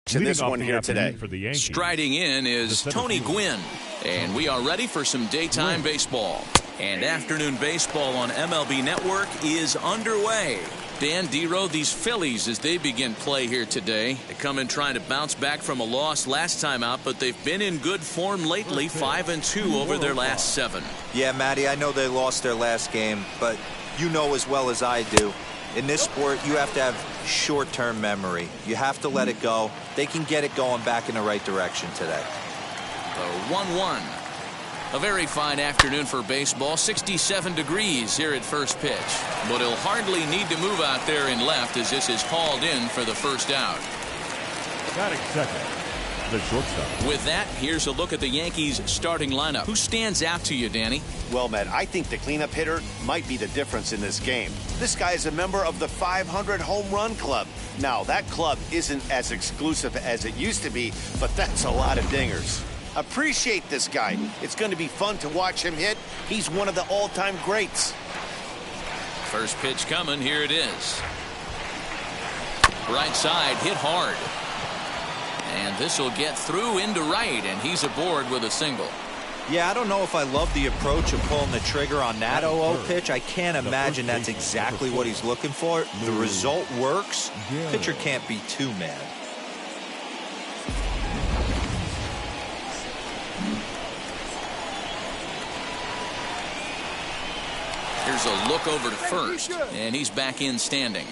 to this one here today. For the Yankees. Striding in is Tony Gwynn. And we are ready for some daytime baseball. And afternoon baseball on MLB Network is underway. Dan Dero, these Phillies, as they begin play here today, they come in trying to bounce back from a loss last time out, but they've been in good form lately, 5-2 over their last 7. Yeah, Matty, I know they lost their last game, but you know as well as I do, in this sport, you have to have short-term memory. You have to let it go. They can get it going back in the right direction today. The 1-1. A very fine afternoon for baseball. 67 degrees here at first pitch. But he'll hardly need to move out there in left as this is hauled in for the first out. Batting second, the shortstop. With that, here's a look at the Yankees starting lineup. Who stands out to you, Danny? Well, Matt, I think the cleanup hitter might be the difference in this game. This guy is a member of the 500 home run club. Now, that club isn't as exclusive as it used to be, but that's a lot of dingers. Appreciate this guy. It's going to be fun to watch him hit. He's one of the all-time greats. First pitch coming. Here it is. Right side hit hard. And this will get through into right, and he's aboard with a single. Yeah, I don't know if I love the approach of pulling the trigger on that 0-0 pitch. I can't imagine that's exactly what he's looking for. The result works. Pitcher can't be too mad. Here's a look over to first, and he's back in standing.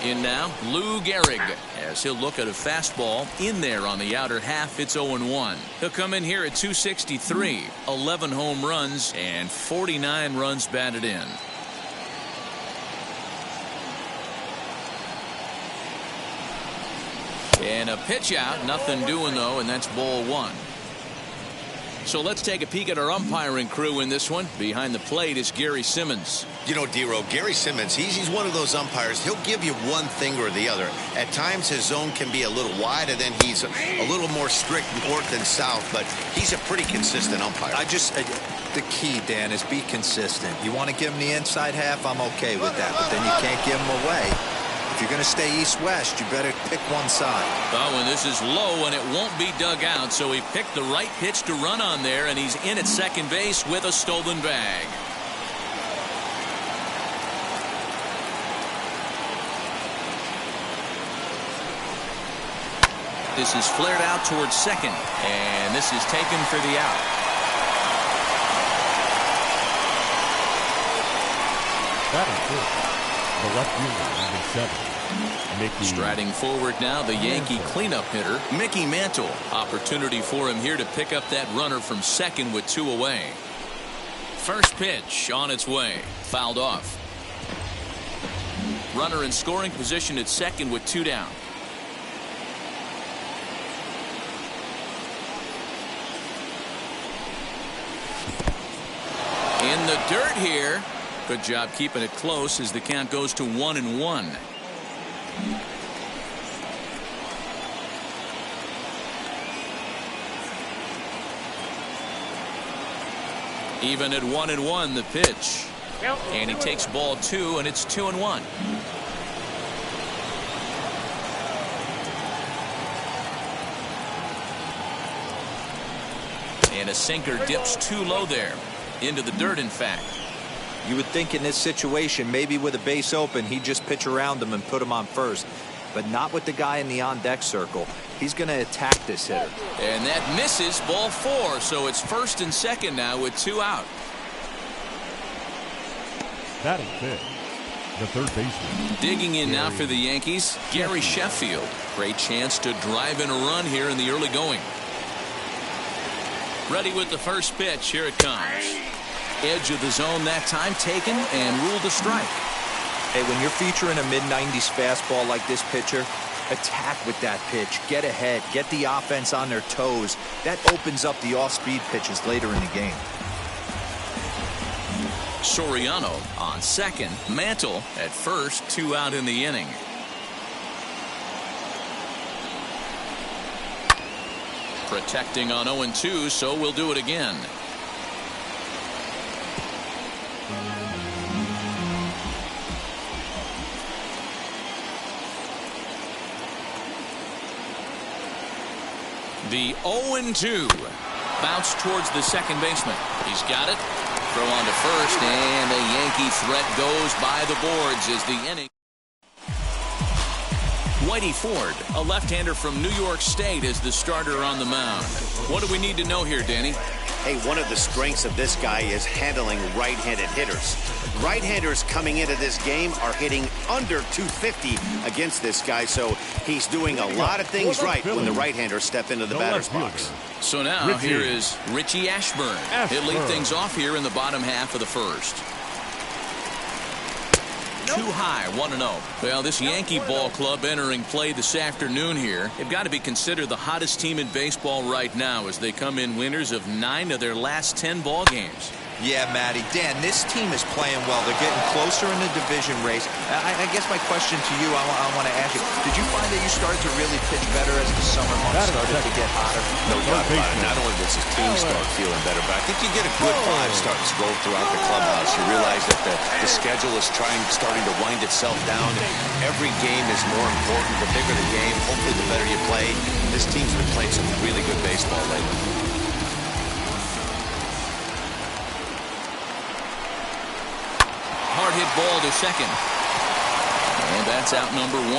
In now, Lou Gehrig, as he'll look at a fastball in there on the outer half. It's 0-1. He'll come in here at 263, 11 home runs, and 49 runs batted in. And a pitch out, nothing doing though, and that's ball 1. So let's take a peek at our umpiring crew in this one. Behind the plate is Gary Simmons. You know, Dero, Gary Simmons, he's one of those umpires. He'll give you one thing or the other. At times his zone can be a little wide, and then he's a little more strict north and south, but he's a pretty consistent umpire. The key, Dan, is be consistent. You want to give him the inside half, I'm okay with that, but then you can't give him away. If you're going to stay east-west, you better pick one side. Oh, and this is low, and it won't be dug out, so he picked the right pitch to run on there, and he's in at second base with a stolen bag. This is flared out towards second, and this is taken for the out. Batting first, the left fielder, number 7. Mickey. Striding forward now, the Yankee cleanup hitter, Mickey Mantle. Opportunity for him here to pick up that runner from second with 2 away. First pitch on its way. Fouled off. Runner in scoring position at second with 2 down. In the dirt here. Good job keeping it close as the count goes to 1-1. Even at 1-1, the pitch. And he takes ball 2, and it's 2-1. And a sinker dips too low there. Into the dirt, in fact. You would think in this situation, maybe with a base open, he'd just pitch around him and put him on first. But not with the guy in the on-deck circle. He's going to attack this hitter. And that misses, ball 4. So it's first and second now with 2 out. Batting fifth, the third baseman. Digging in now for the Yankees, Gary Sheffield. Great chance to drive in a run here in the early going. Ready with the first pitch. Here it comes. Edge of the zone that time taken and ruled a strike. Hey, when you're featuring a mid-90s fastball like this pitcher, attack with that pitch. Get ahead. Get the offense on their toes. That opens up the off-speed pitches later in the game. Soriano on second. Mantle at first. 2 out in the inning. Protecting on 0-2, so we'll do it again. The 0-2. Bounce towards the second baseman. He's got it. Throw on to first, and the Yankee threat goes by the boards as the inning. Whitey Ford, a left-hander from New York State, is the starter on the mound. What do we need to know here, Danny? Hey, one of the strengths of this guy is handling right-handed hitters. Right-handers coming into this game are hitting under 250 against this guy, so he's doing a lot of things right when the right-handers step into the batter's box. So now here is Richie Ashburn. He'll lead things off here in the bottom half of the first. Too high, 1-0. Well, this Yankee ball club entering play this afternoon here, they've got to be considered the hottest team in baseball right now as they come in winners of 9 of their last 10 ball games. Yeah, Matty. Dan, this team is playing well. They're getting closer in the division race. I guess my question to you, I want to ask you, did you find that you started to really pitch better as the summer months started to get hotter? No doubt about it. Not only does his team start feeling better, but I think you get a good vibe starting to go throughout the clubhouse. You realize that the schedule is starting to wind itself down. Every game is more important. The bigger the game, hopefully the better you play. This team's been playing some really good baseball lately. Hard hit ball to second. And that's out number 1.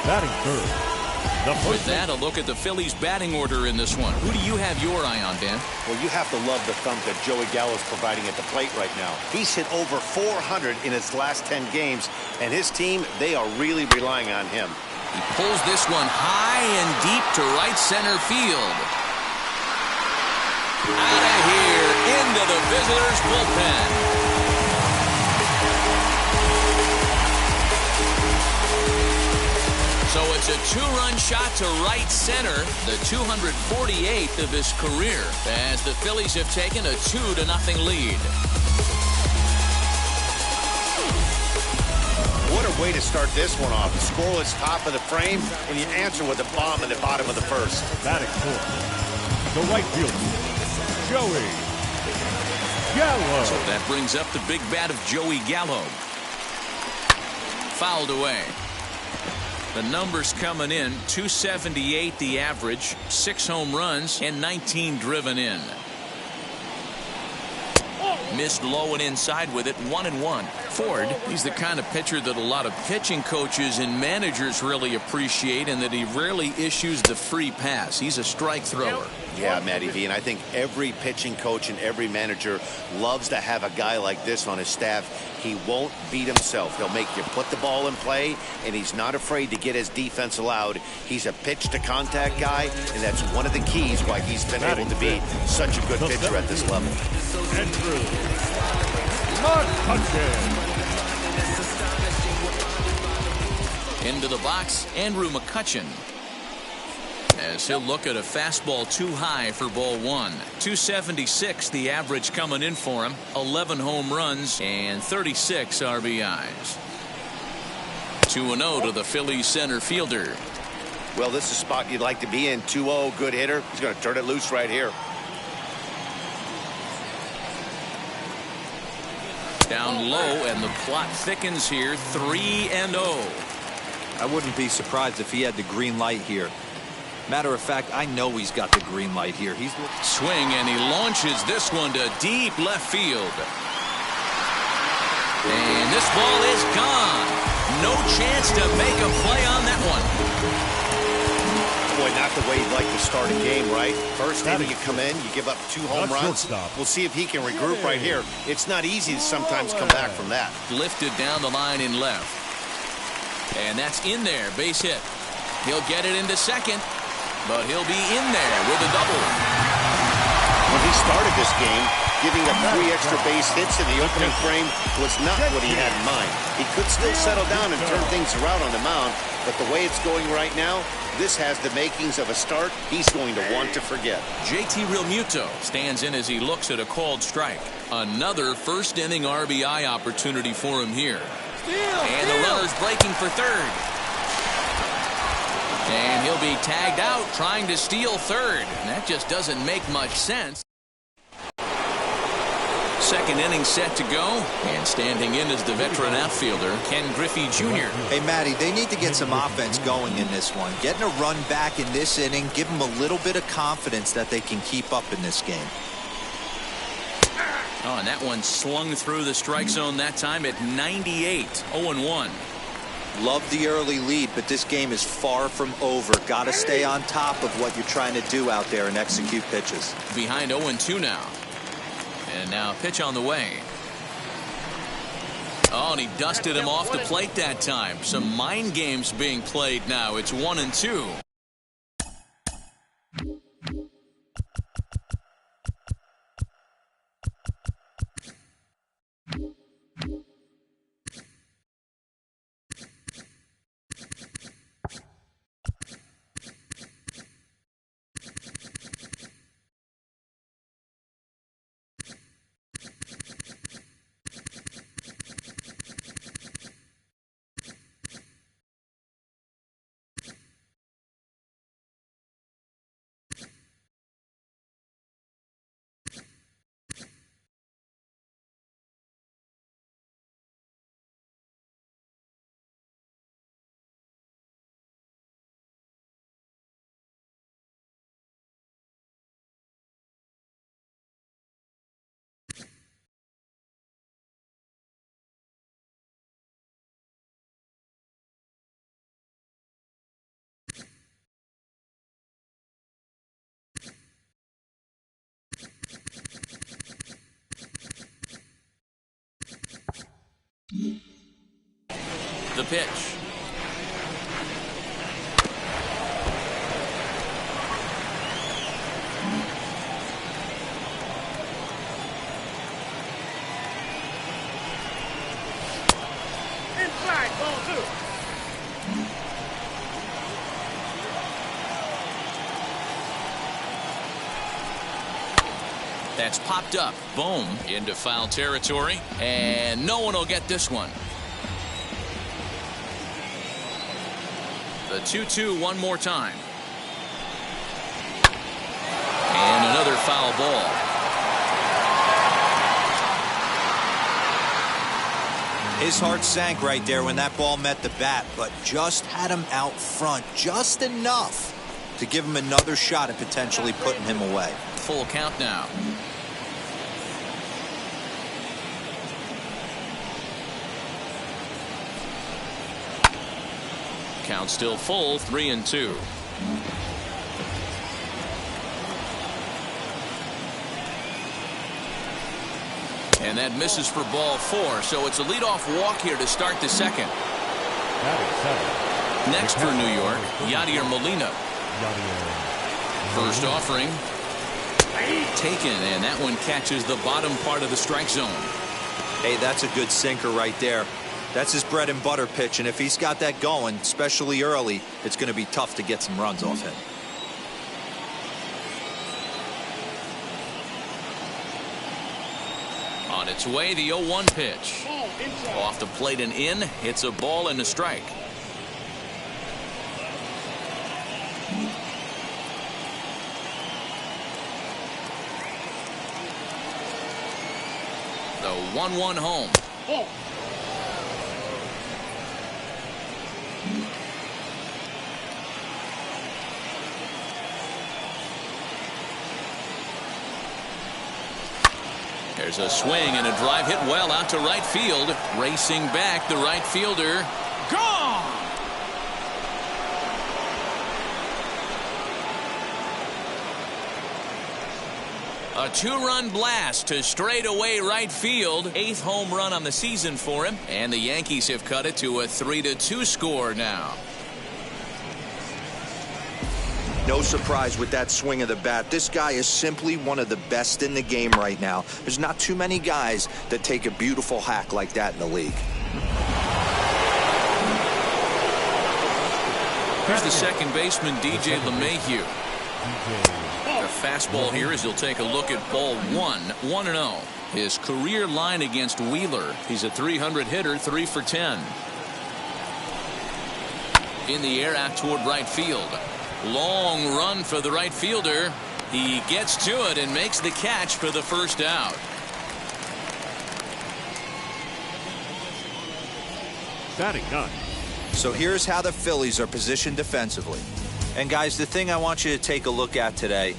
Batting third. With that, a look at the Phillies batting order in this one. Who do you have your eye on, Dan? Well, you have to love the thump that Joey Gallo's providing at the plate right now. He's hit over 400 in his last 10 games, and his team, they are really relying on him. He pulls this one high and deep to right center field. Out of here, into the visitors' bullpen. So it's a 2-run shot to right center, the 248th of his career, as the Phillies have taken a 2-0 lead. What a way to start this one off. Scoreless top of the frame, and you answer with a bomb in the bottom of the first. Batting fourth. The right fielder, Joey Gallo. So that brings up the big bat of Joey Gallo. Fouled away. The numbers coming in, 278 the average, 6 home runs, and 19 driven in. Missed low and inside with it, 1-1. Ford, he's the kind of pitcher that a lot of pitching coaches and managers really appreciate, and that he rarely issues the free pass. He's a strike thrower. Yeah, Matty V, and I think every pitching coach and every manager loves to have a guy like this on his staff. He won't beat himself. He'll make you put the ball in play, and he's not afraid to get his defense allowed. He's a pitch-to-contact guy, and that's one of the keys why he's been able to be such a good pitcher at this level. Andrew McCutchen. Into the box, Andrew McCutchen, as he'll look at a fastball too high for ball 1. 276 the average coming in for him, 11 home runs and 36 RBIs. 2-0 to the Phillies center fielder. Well, this is a spot you'd like to be in. 2-0, good hitter. He's going to turn it loose right here. Down low, and the plot thickens here, 3-0. I wouldn't be surprised if he had the green light here. Matter of fact, I know he's got the green light here. He's swing, and he launches this one to deep left field. And this ball is gone. No chance to make a play on that one. Boy, not the way you'd like to start a game, right? First inning, you come in, you give up 2 home runs. We'll see if he can regroup right here. It's not easy to sometimes come back from that. Lifted down the line in left. And that's in there, base hit. He'll get it into second, but he'll be in there with a double. When he started this game, giving up 3 extra base hits in the opening frame was not what he had in mind. He could still settle down and turn things around on the mound, but the way it's going right now, this has the makings of a start he's going to want to forget. JT Realmuto stands in as he looks at a called strike. Another first inning RBI opportunity for him here. And the runner's breaking for third. And he'll be tagged out trying to steal third. And that just doesn't make much sense. Second inning set to go. And standing in is the veteran outfielder, Ken Griffey Jr. Hey, Matty, they need to get some offense going in this one. Getting a run back in this inning, give them a little bit of confidence that they can keep up in this game. Oh, and that one slung through the strike zone that time at 98. 0-1. Love the early lead, but this game is far from over. Got to stay on top of what you're trying to do out there and execute pitches. Behind 0-2 now. And now pitch on the way. Oh, and he dusted him off the plate that time. Some mind games being played now. It's 1-2. The pitch. Inside, ball 2. That's popped up. Boom. Into foul territory. And no one will get this one. The 2-2 one more time. And another foul ball. His heart sank right there when that ball met the bat, but just had him out front just enough to give him another shot at potentially putting him away. Full count now. Count still full, 3-2. And that misses for ball 4, so it's a leadoff walk here to start the second. Next for New York, Yadier Molina. First offering taken, and that one catches the bottom part of the strike zone. Hey, that's a good sinker right there. That's his bread and butter pitch, and if he's got that going, especially early, it's going to be tough to get some runs off him. On its way, the 0-1 pitch. Off the plate and in. It's a ball and a strike. The 1-1 home. There's a swing and a drive hit well out to right field. Racing back, the right fielder. Gone! A 2-run blast to straightaway right field. 8th home run on the season for him. And the Yankees have cut it to a 3-2 score now. No surprise with that swing of the bat. This guy is simply one of the best in the game right now. There's not too many guys that take a beautiful hack like that in the league. Here's the second baseman, DJ LeMahieu. The fastball here as he'll take a look at ball 1. 1-0. His career line against Wheeler. He's a .300 hitter, 3 for 10. In the air out toward right field. Long run for the right fielder. He gets to it and makes the catch for the first out. Batting 9. So here's how the Phillies are positioned defensively. And guys, the thing I want you to take a look at today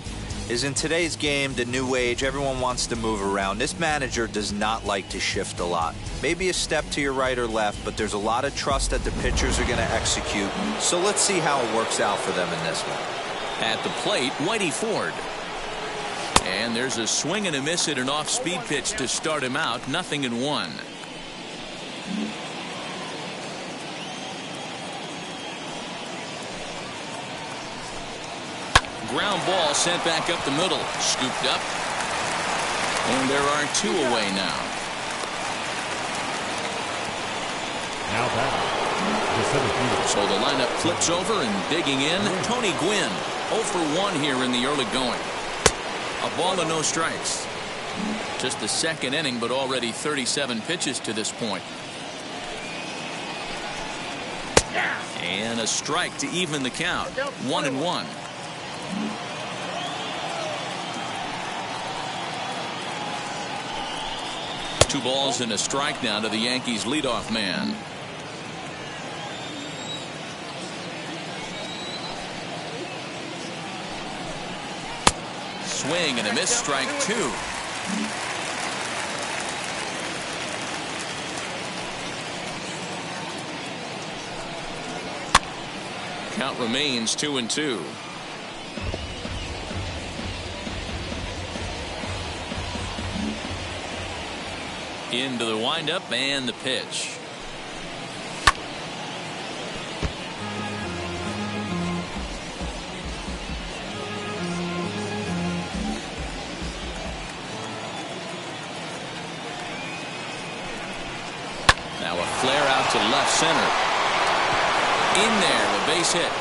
is in today's game, the new age, everyone wants to move around. This manager does not like to shift a lot. Maybe a step to your right or left, but there's a lot of trust that the pitchers are going to execute. So let's see how it works out for them in this one. At the plate, Whitey Ford. And there's a swing and a miss at an off-speed pitch to start him out. 0-1. Ground ball sent back up the middle. Scooped up. And there are 2 away now. Now batting, the center fielder. So the lineup flips over and digging in. Tony Gwynn, 0 for 1 here in the early going. A ball and no strikes. Just the second inning, but already 37 pitches to this point. And a strike to even the count. 1-1. Two balls and a strike now to the Yankees leadoff man. Swing and a miss, strike 2. Count remains 2-2. Into the windup and the pitch. Now a flare out to left center. In there, a base hit.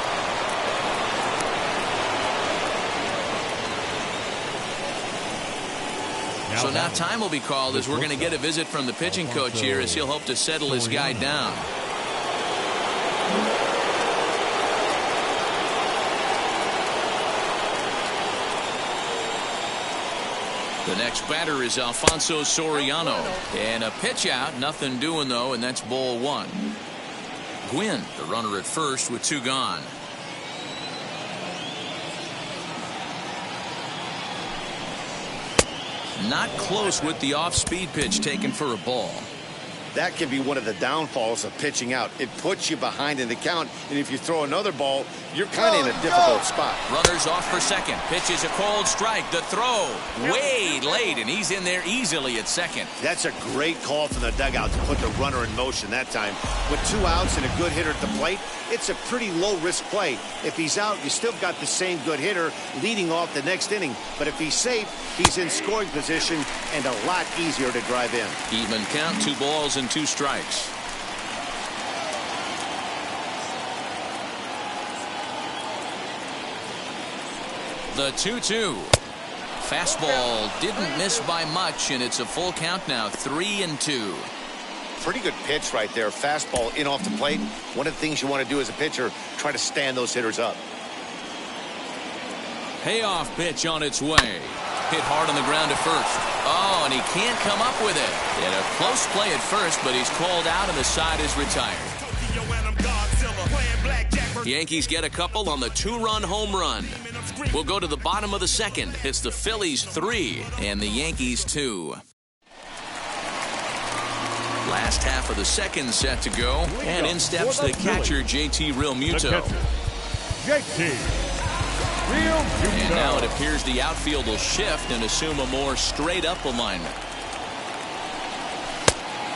So now time will be called as we're going to get a visit from the pitching coach here as he'll hope to settle his guy down. The next batter is Alfonso Soriano. And a pitch out, nothing doing though, and that's ball 1. Gwynn, the runner at first with 2 gone. Not close with the off-speed pitch taken for a ball. That can be one of the downfalls of pitching out. It puts you behind in the count, and if you throw another ball, you're kind of in a difficult spot. Runners off for second. Pitch is a cold strike. The throw way late, and he's in there easily at second. That's a great call from the dugout to put the runner in motion that time. With 2 outs and a good hitter at the plate, it's a pretty low-risk play. If he's out, you still got the same good hitter leading off the next inning. But if he's safe, he's in scoring position and a lot easier to drive in. Even count, 2 balls and 2 strikes. The 2-2. Fastball didn't miss by much, and it's a full count now, 3-2. Pretty good pitch right there. Fastball in off the plate. One of the things you want to do as a pitcher, try to stand those hitters up. Payoff pitch on its way. Hit hard on the ground at first. Oh, and he can't come up with it. In a close play at first, but he's called out and the side is retired. Yankees get a couple on the 2-run home run. We'll go to the bottom of the second. It's the Phillies 3 and the Yankees 2. Last half of the second set to go, and in steps the catcher, JT Realmuto. And now it appears the outfield will shift and assume a more straight-up alignment.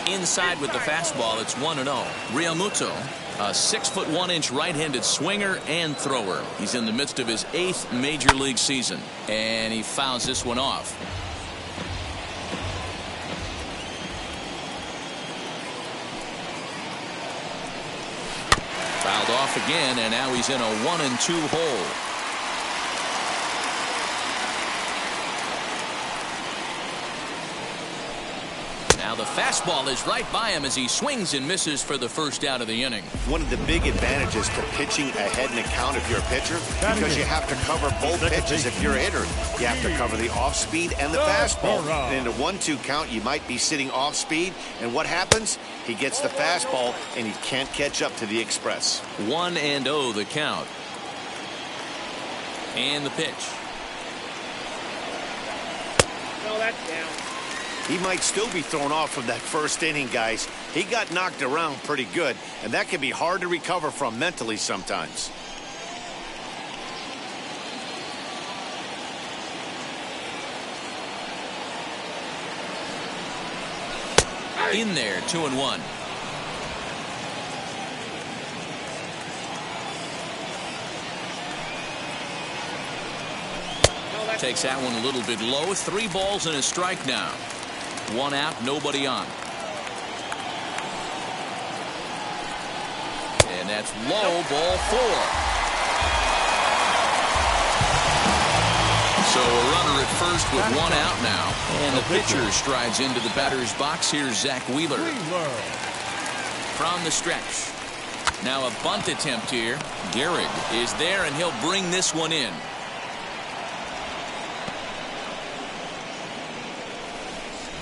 Inside with the fastball, it's 1-0. Realmuto, a 6'1" right-handed swinger and thrower. He's in the midst of his 8th major league season, and he fouls this one off. Fouled off again, and now he's in a 1-2 hole. Now the fastball is right by him as he swings and misses for the first out of the inning. One of the big advantages to pitching ahead in the count if you're a pitcher, because you have to cover both pitches if you're a hitter. You have to cover the off-speed and the fastball. And in a 1-2 count, you might be sitting off-speed, and what happens? He gets the fastball, and he can't catch up to the express. 1-0 the count. And the pitch. No, that's down. He might still be thrown off from that first inning, guys. He got knocked around pretty good, and that can be hard to recover from mentally sometimes. In there, 2-1. Takes that one a little bit low. 3 balls and a strike now. 1 out, nobody on. And that's low, ball 4. So a runner at first with 1 out now. And the pitcher strides into the batter's box. Here's Zach Wheeler. From the stretch. Now a bunt attempt here. Gehrig is there, and he'll bring this one in.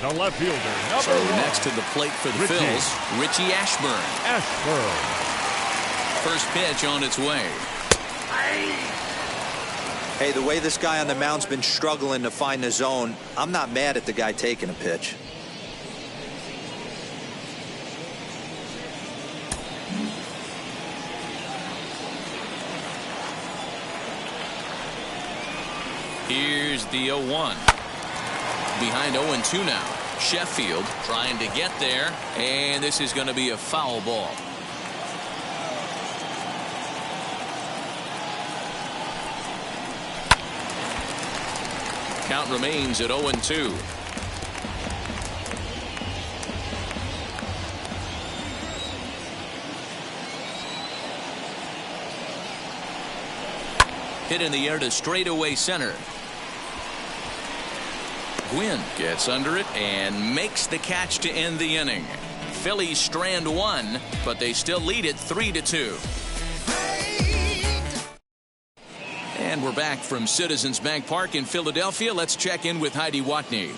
The left fielder, So next to the plate for the Phils, Richie Ashburn. First pitch on its way. Hey, the way this guy on the mound's been struggling to find the zone, I'm not mad at the guy taking a pitch. Here's the 0-1. Behind 0-2 now. Sheffield trying to get there, and this is going to be a foul ball. Count remains at 0-2. Hit in the air to straightaway center. Gwynn gets under it and makes the catch to end the inning. Phillies strand 1, but they still lead it 3-2. And we're back from Citizens Bank Park in Philadelphia. Let's check in with Heidi Watney.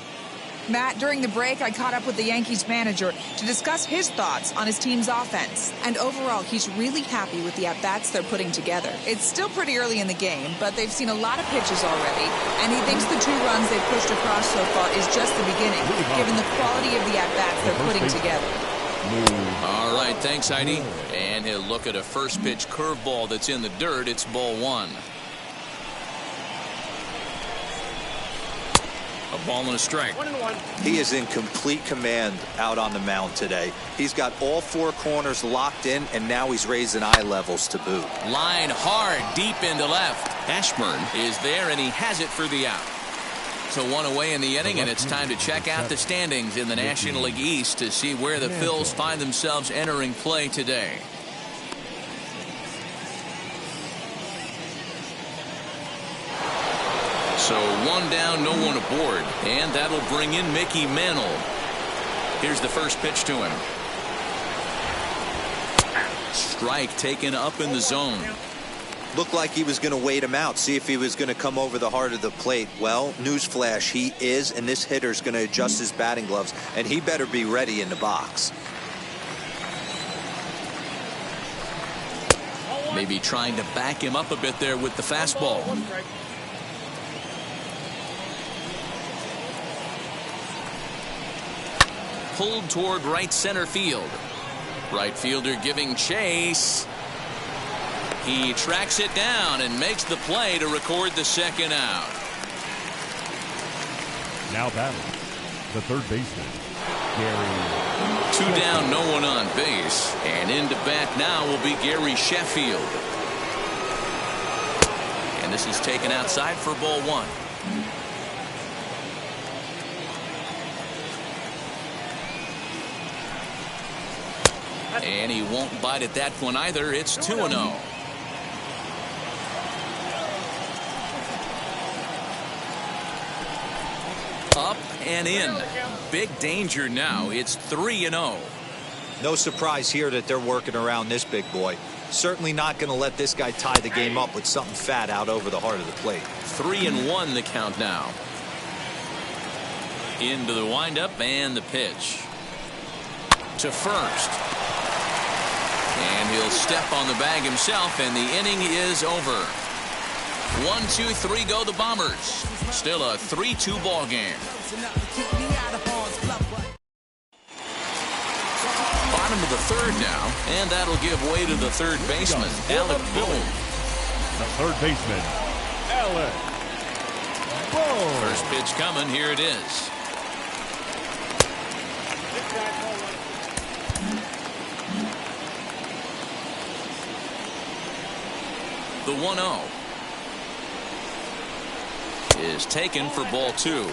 Matt, during the break, I caught up with the Yankees manager to discuss his thoughts on his team's offense. And overall, he's really happy with the at-bats they're putting together. It's still pretty early in the game, but they've seen a lot of pitches already. And he thinks the 2 runs they've pushed across so far is just the beginning, given the quality of the at-bats they're putting together. All right, thanks, Heidi. And he'll look at a first pitch curveball that's in the dirt. It's ball 1. A ball and a strike. 1-1. He is in complete command out on the mound today. He's got all 4 corners locked in, and now he's raising eye levels to boot. Line hard, deep into left. Ashburn is there, and he has it for the out. So 1 away in the inning, and it's time to check out the standings in the National League East to see where the Phils find themselves entering play today. So 1 down, no one aboard. And that'll bring in Mickey Mantle. Here's the first pitch to him. Strike taken up in the zone. Looked like he was going to wait him out, see if he was going to come over the heart of the plate. Well, newsflash, he is, and this hitter's going to adjust his batting gloves, and he better be ready in the box. Maybe trying to back him up a bit there with the fastball. Pulled toward right center field. Right fielder giving chase. He tracks it down and makes the play to record the second out. Now batting, the third baseman, Gary. 2 down, no one on base. And into bat now will be Gary Sheffield. And this is taken outside for ball 1. And he won't bite at that one either. It's 2-0. Up and in. Big danger now. It's 3-0. No surprise here that they're working around this big boy. Certainly not going to let this guy tie the game up with something fat out over the heart of the plate. 3-1 the count now. Into the windup and the pitch. To first. And he'll step on the bag himself, and the inning is over. 1, 2, 3 go the Bombers. Still a 3-2 ball game. Bottom of the third now, and that'll give way to the third baseman, Alec Bohm. The third baseman, Alec Bohm. First pitch coming. Here it is. The 1-0 is taken for ball 2.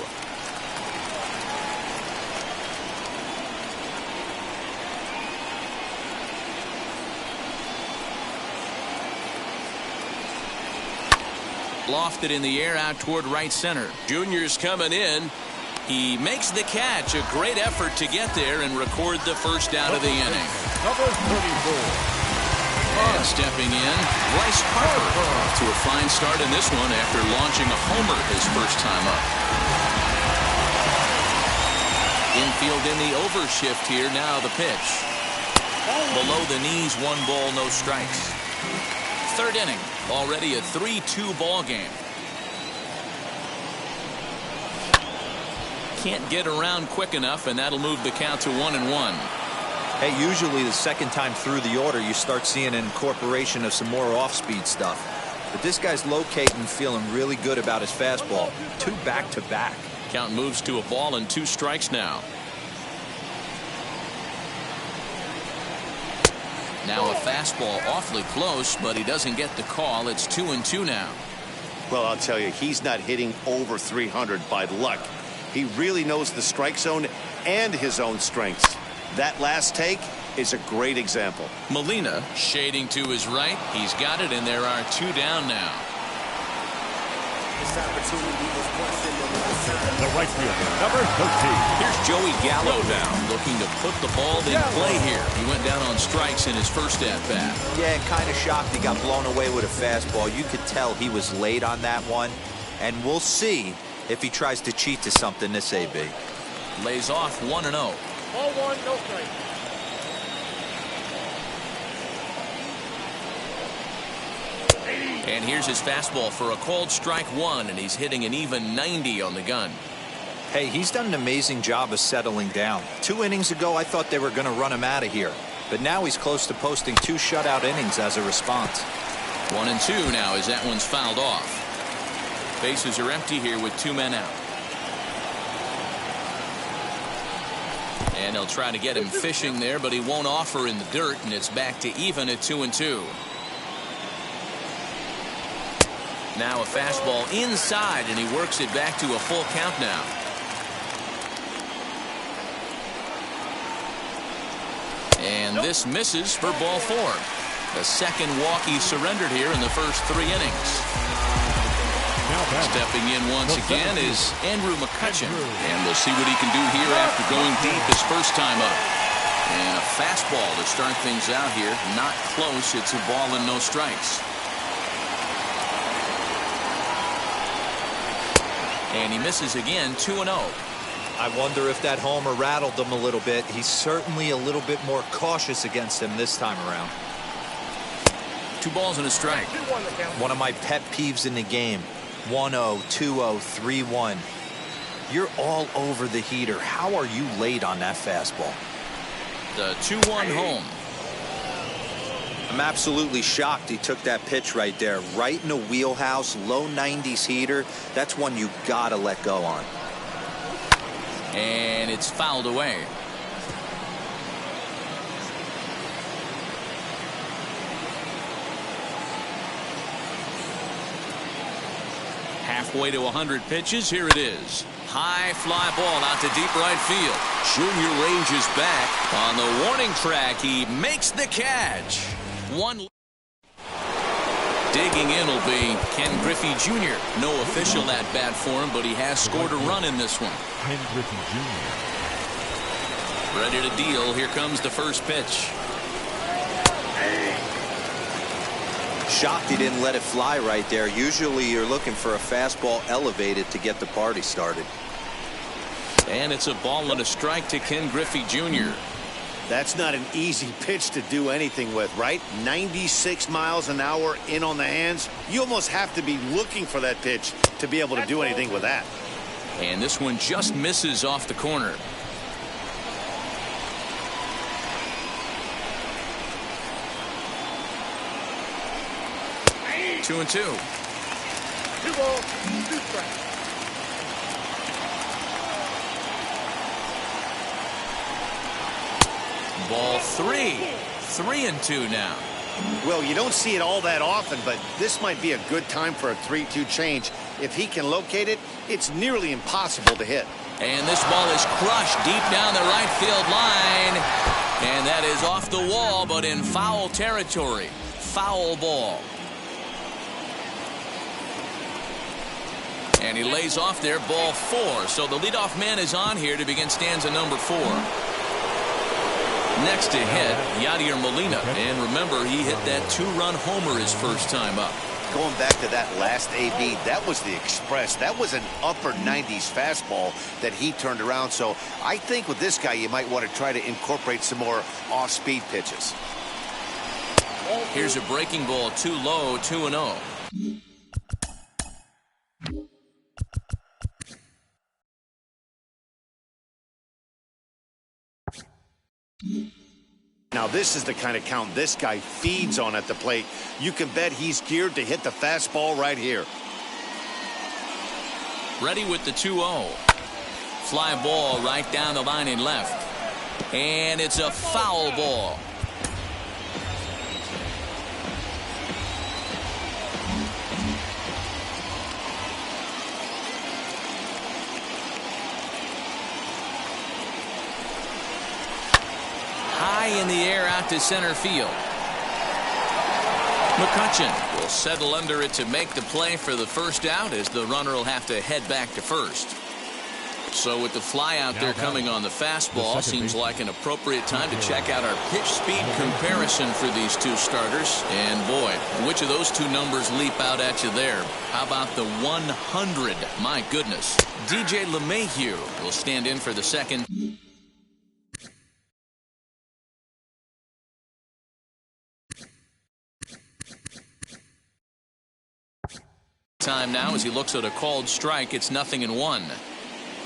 Lofted in the air out toward right center. Junior's coming in. He makes the catch. A great effort to get there and record the first out of the inning. Number 34. And stepping in, Bryce Harper to a fine start in this one after launching a homer his first time up. Infield in the overshift here. Now the pitch. Below the knees, 1 ball, no strikes. Third inning, already a 3-2 ball game. Can't get around quick enough, and that'll move the count to 1-1. Hey, usually the second time through the order, you start seeing an incorporation of some more off-speed stuff. But this guy's locating, feeling really good about his fastball. 2 back-to-back. Count moves to a ball and 2 strikes now. Now a fastball awfully close, but he doesn't get the call. It's 2-2 now. Well, I'll tell you, he's not hitting over 300 by luck. He really knows the strike zone and his own strengths. That last take is a great example. Molina shading to his right. He's got it, and there are 2 down now. The right fielder, number 13. Here's Joey Gallo now, looking to put the ball in play here. He went down on strikes in his first at-bat. Yeah, kind of shocked he got blown away with a fastball. You could tell he was late on that one. And we'll see if he tries to cheat to something this AB. Lays off 1-0. Ball 1, no strike. And here's his fastball for a called strike 1, and he's hitting an even 90 on the gun. Hey, he's done an amazing job of settling down. 2 innings ago, I thought they were going to run him out of here. But now he's close to posting 2 shutout innings as a response. 1-2 now as that one's fouled off. Bases are empty here with 2 men out. And they'll try to get him fishing there, but he won't offer in the dirt, and it's back to even at 2-2. Now a fastball inside, and he works it back to a full count now. And this misses for ball 4. The second walk he surrendered here in the first 3 innings. Stepping in once again is Andrew McCutchen, and we'll see what he can do here after going deep his first time up. And a fastball to start things out here. Not close. It's a ball and no strikes. And he misses again, 2-0. I wonder if that homer rattled him a little bit. He's certainly a little bit more cautious against him this time around. 2 balls and a strike. One of my pet peeves in the game. 1-0, 2-0, 3-1. You're all over the heater. How are you late on that fastball? The 2-1 home. I'm absolutely shocked he took that pitch right there. Right in the wheelhouse, low 90s heater. That's one you gotta let go on. And it's fouled away. Halfway to 100 pitches. Here it is. High fly ball out to deep right field. Junior ranges back. On the warning track, he makes the catch. Digging in will be Ken Griffey Jr. No official at-bat for him, but he has scored a run in this one. Ken Griffey Jr. Ready to deal. Here comes the first pitch. Shocked he didn't let it fly right there. Usually you're looking for a fastball elevated to get the party started. And it's a ball and a strike to Ken Griffey Jr. That's not an easy pitch to do anything with, right? 96 miles an hour in on the hands. You almost have to be looking for that pitch to be able to do anything with that. And this one just misses off the corner. Two and two. 2 balls, 2 strikes. Ball 3. 3 and 2 now. Well, you don't see it all that often, but this might be a good time for a 3-2 change. If he can locate it, it's nearly impossible to hit. And this ball is crushed deep down the right field line. And that is off the wall, but in foul territory. Foul ball. And he lays off there, ball 4. So the leadoff man is on here to begin stanza number 4. Next to hit, Yadier Molina. And remember, he hit that 2-run homer his first time up. Going back to that last AB, that was the Express. That was an upper 90s fastball that he turned around. So I think with this guy, you might want to try to incorporate some more off-speed pitches. Here's a breaking ball, too low, 2-0. Now this is the kind of count this guy feeds on at the plate. You can bet he's geared to hit the fastball right here. Ready with the 2-0. Fly ball right down the line and left. And it's a foul ball. High in the air out to center field. McCutchen will settle under it to make the play for the first out, as the runner will have to head back to first. So with the fly out there coming on the fastball, seems like an appropriate time to check out our pitch speed comparison for these two starters. And boy, which of those two numbers leap out at you there? How about the 100? My goodness. DJ LeMahieu will stand in for the second. Time now as he looks at a called strike. It's 0-1.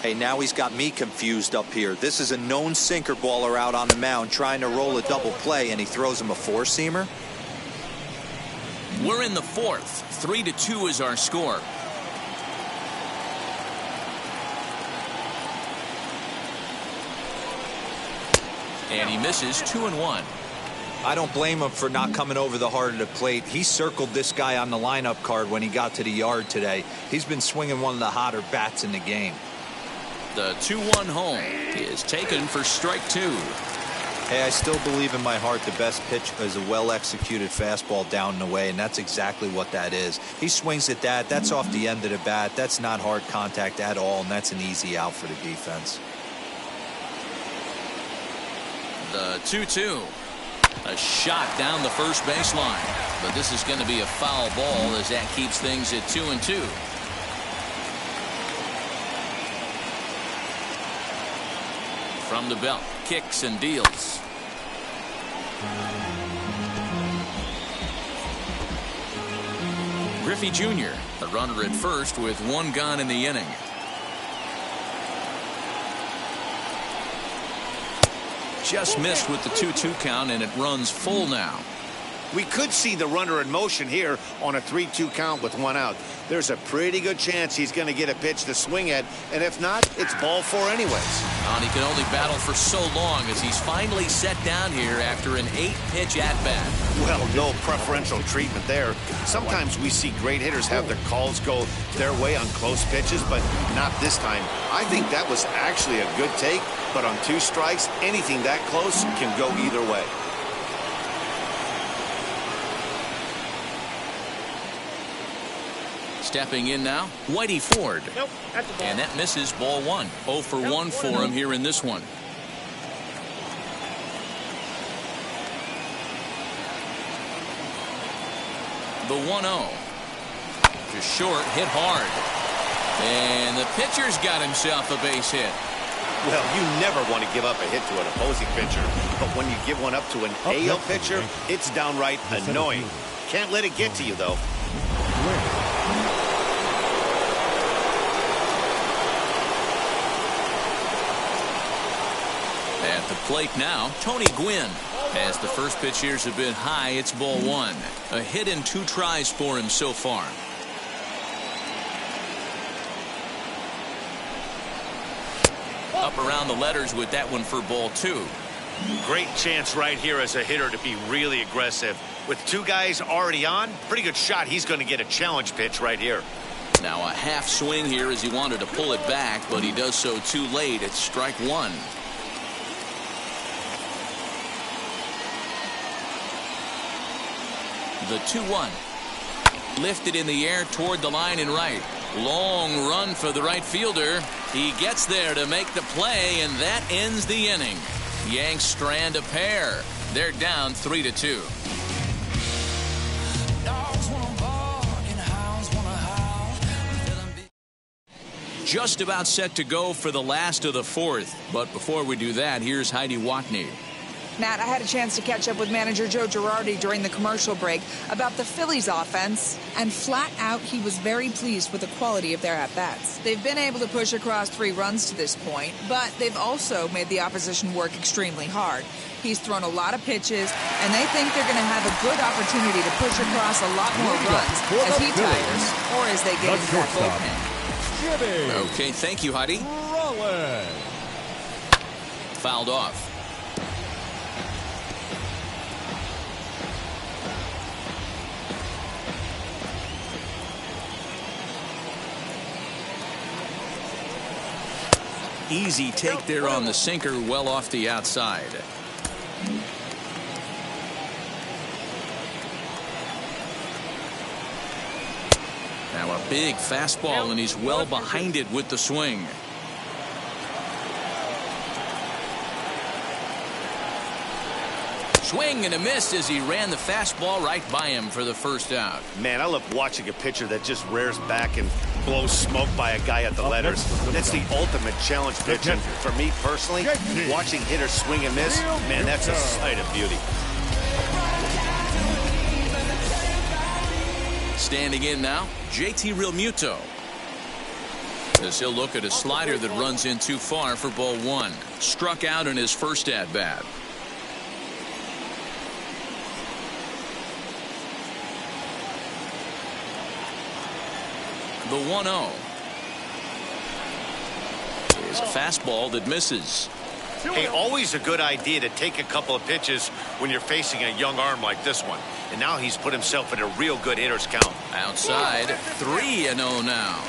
Hey, now he's got me confused up here. This is a known sinker baller out on the mound trying to roll a double play, and he throws him a 4-seamer. We're in the 4th. 3-2 is our score. And he misses. 2-1. I don't blame him for not coming over the heart of the plate. He circled this guy on the lineup card when he got to the yard today. He's been swinging one of the hotter bats in the game. The 2-1 home is taken for strike 2. Hey, I still believe in my heart the best pitch is a well-executed fastball down and away, and that's exactly what that is. He swings at that. That's off the end of the bat. That's not hard contact at all, and that's an easy out for the defense. The 2-2. A shot down the first baseline. But this is going to be a foul ball as that keeps things at 2-2. From the belt, kicks and deals. Griffey Jr., the runner at first with 1 gone in the inning. Just missed with the 2-2 count, and it runs full now. We could see the runner in motion here on a 3-2 count with 1 out. There's a pretty good chance he's going to get a pitch to swing at, and if not, it's ball 4 anyways. And he can only battle for so long as he's finally set down here after an 8-pitch at-bat. Well, no preferential treatment there. Sometimes we see great hitters have their calls go their way on close pitches, but not this time. I think that was actually a good take, but on 2 strikes, anything that close can go either way. Stepping in now, Whitey Ford. Nope, that's a ball. And that misses ball one. 0 for 1 for him here in this one. The 1-0. Just short, hit hard. And the pitcher's got himself a base hit. Well, you never want to give up a hit to an opposing pitcher, but when you give one up to an AL pitcher, it's downright annoying. Can't let it get to you, though. At the plate now, Tony Gwynn. As the first pitch here's a bit high, it's ball one. A hit in 2 tries for him so far. Up around the letters with that one for ball 2. Great chance right here as a hitter to be really aggressive. With 2 guys already on, pretty good shot. He's going to get a challenge pitch right here. Now a half swing here as he wanted to pull it back, but he does so too late. It's strike 1. The 2-1. Lifted in the air toward the line and right. Long run for the right fielder. He gets there to make the play, and that ends the inning. Yanks strand a pair. They're down 3-2. Just about set to go for the last of the 4th. But before we do that, here's Heidi Watney. Matt, I had a chance to catch up with manager Joe Girardi during the commercial break about the Phillies offense, and flat out he was very pleased with the quality of their at-bats. They've been able to push across 3 runs to this point, but they've also made the opposition work extremely hard. He's thrown a lot of pitches, and they think they're going to have a good opportunity to push across a lot more runs as he tires or as they get into that bullpen. Okay, thank you, Heidi. Fouled off. Easy take there on the sinker, well off the outside. Now a big fastball, and he's well behind it with the swing. Swing and a miss as he ran the fastball right by him for the first out. Man, I love watching a pitcher that just rears back and blows smoke by a guy at the letters. That's the ultimate challenge pitch. And for me personally, watching hitters swing and miss, man, that's a sight of beauty. Standing in now, JT Realmuto. As he'll look at a slider that runs in too far for ball 1. Struck out in his first at-bat. The 1-0 is a fastball that misses. Hey, always a good idea to take a couple of pitches when you're facing a young arm like this one. And now he's put himself in a real good hitter's count. Outside, 3-0 now.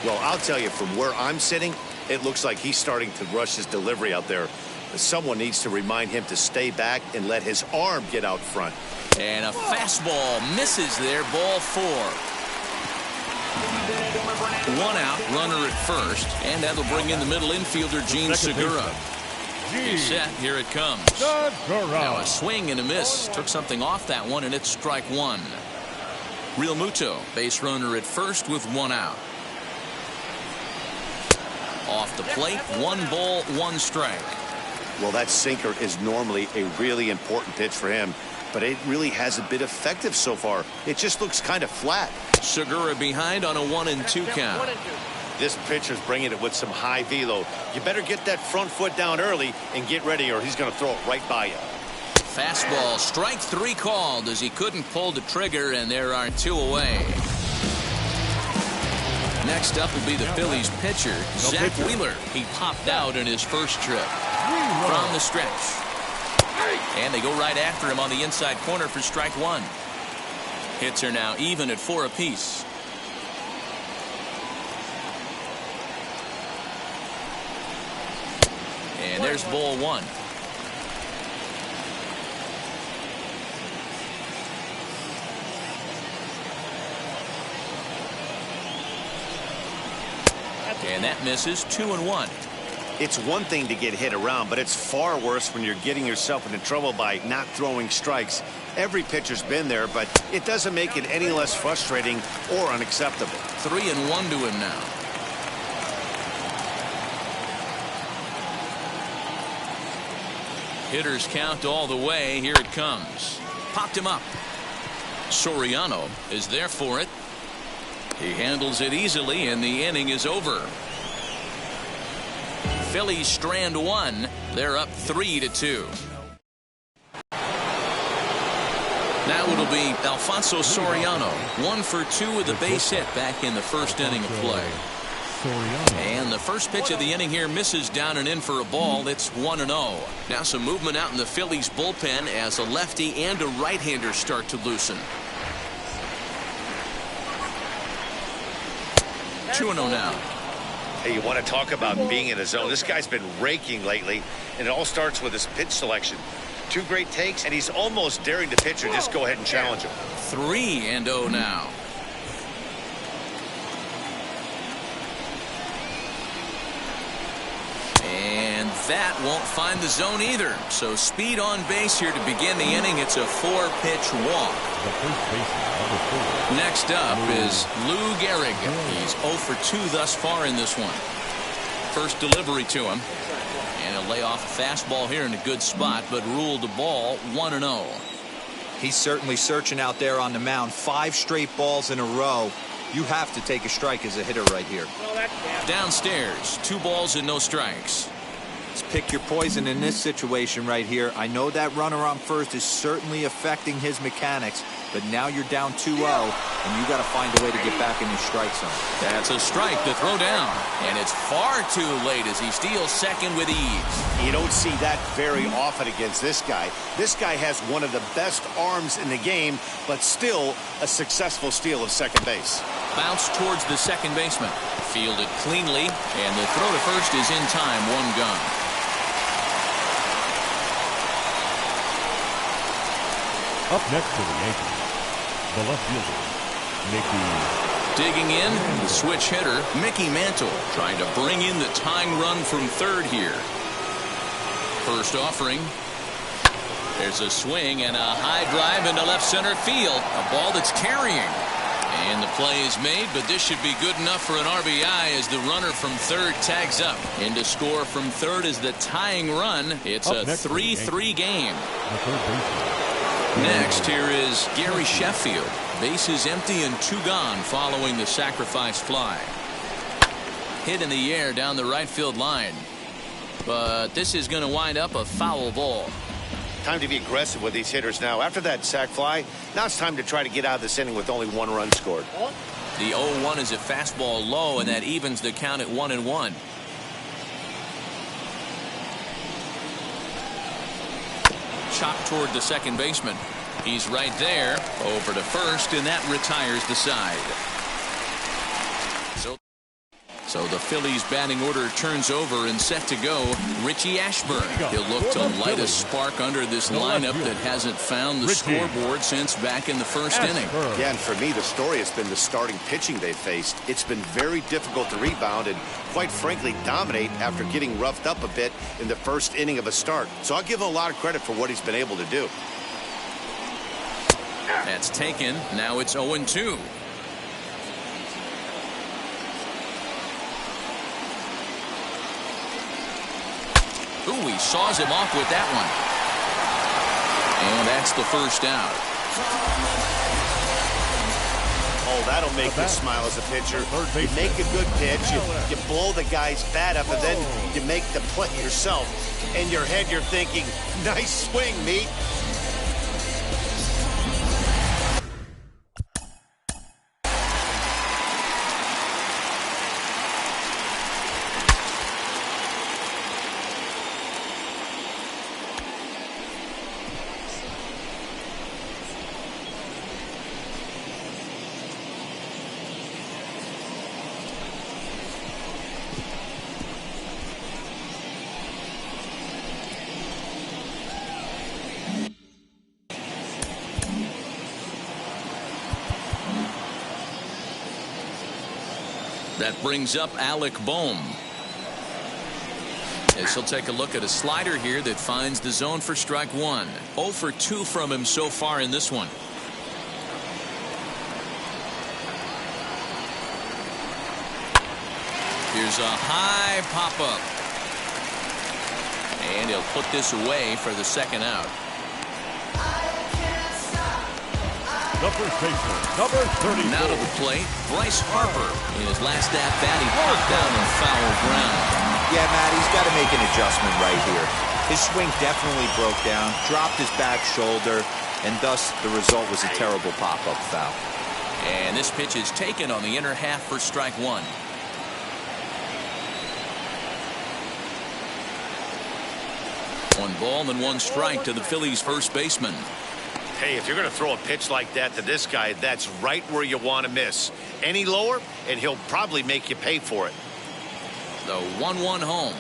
Well, I'll tell you, from where I'm sitting, it looks like he's starting to rush his delivery out there. Someone needs to remind him to stay back and let his arm get out front. And a fastball misses there, ball 4. 1 out, runner at first, and that'll bring in the middle infielder, Gene Segura. He's set, here it comes. Now a swing and a miss. Took something off that one, and it's strike 1. Realmuto, base runner at first with 1 out. Off the plate, 1 ball, 1 strike. Well, that sinker is normally a really important pitch for him, but it really hasn't been effective so far. It just looks kind of flat. Segura behind on a 1-2 count. This pitcher's bringing it with some high velo. You better get that front foot down early and get ready, or he's going to throw it right by you. Fastball, strike 3 called as he couldn't pull the trigger, and there are 2 away. Next up will be the Phillies pitcher, Zach Wheeler. He popped out in his first trip. From the stretch. And they go right after him on the inside corner for strike 1. Hits are now even at 4 apiece. And there's ball 1. And that misses 2-1. It's one thing to get hit around, but it's far worse when you're getting yourself into trouble by not throwing strikes. Every pitcher's been there, but it doesn't make it any less frustrating or unacceptable. 3-1 to him now. Hitters count all the way. Here it comes. Popped him up. Soriano is there for it. He handles it easily, and the inning is over. Phillies strand one. They're up 3-2. Now it'll be Alfonso Soriano. 1 for 2 with a base hit back in the first inning of play. And the first pitch of the inning here misses down and in for a ball. It's 1-0. Now some movement out in the Phillies bullpen as a lefty and a right-hander start to loosen. 2-0 now. Hey, you want to talk about being in a zone. This guy's been raking lately, and it all starts with his pitch selection. 2 great takes, and he's almost daring the pitcher just go ahead and challenge him. 3-0 now. And that won't find the zone either. So speed on base here to begin the inning. It's a 4-pitch walk. Next up is Lou Gehrig. He's 0 for 2 thus far in this one. First delivery to him. And he'll lay off a fastball here in a good spot, but ruled the ball 1-0. He's certainly searching out there on the mound. 5 straight balls in a row. You have to take a strike as a hitter right here. Downstairs, 2 balls and no strikes. Let's pick your poison in this situation right here. I know that runner on first is certainly affecting his mechanics, but now you're down 2-0, and you got to find a way to get back in your strike zone. That's a strike to throw down, and it's far too late as he steals second with ease. You don't see that very often against this guy. This guy has one of the best arms in the game, but still a successful steal of second base. Bounce towards the second baseman. Fielded cleanly, and the throw to first is in time. 1 gun. Up next for the Yankees, the left fielder, Mickey. Digging in, the switch hitter, Mickey Mantle, trying to bring in the tying run from third here. First offering. There's a swing and a high drive into left center field. A ball that's carrying. And the play is made, but this should be good enough for an RBI as the runner from third tags up. In to score from third is the tying run. It's a 3-3 game. Next, here is Gary Sheffield. Bases empty and 2 gone following the sacrifice fly. Hit in the air down the right field line. But this is going to wind up a foul ball. Time to be aggressive with these hitters now. After that sac fly, now it's time to try to get out of this inning with only 1 run scored. The 0-1 is a fastball low, and that evens the count at 1-1. Chopped toward the second baseman. He's right there. Over to first, and that retires the side. So the Phillies batting order turns over and set to go. Richie Ashburn. He'll look to light a spark under this lineup that hasn't found the scoreboard since back in the first inning. Yeah, and for me, the story has been the starting pitching they faced. It's been very difficult to rebound and, quite frankly, dominate after getting roughed up a bit in the first inning of a start. So I'll give him a lot of credit for what he's been able to do. That's taken. Now it's 0-2. Ooh, he saws him off with that one. And that's the first out. Oh, that'll make you smile as a pitcher. You make a good pitch, you blow the guy's bat up, and then you make the play yourself. In your head, you're thinking, nice swing, meat. That brings up Alec Bohm. As he'll take a look at a slider here that finds the zone for strike one. 0 for 2 from him so far in this one. Here's a high pop-up. And he'll put this away for the second out. Number 30. Now to the plate, Bryce Harper. In his last at-bat, he popped down on foul ground. Yeah, Matt, he's got to make an adjustment right here. His swing definitely broke down, dropped his back shoulder, and thus the result was a terrible pop-up foul. And this pitch is taken on the inner half for strike one. One ball and one strike to the Phillies' first baseman. Hey, if you're going to throw a pitch like that to this guy, that's right where you want to miss. Any lower, and he'll probably make you pay for it. The 1-1 home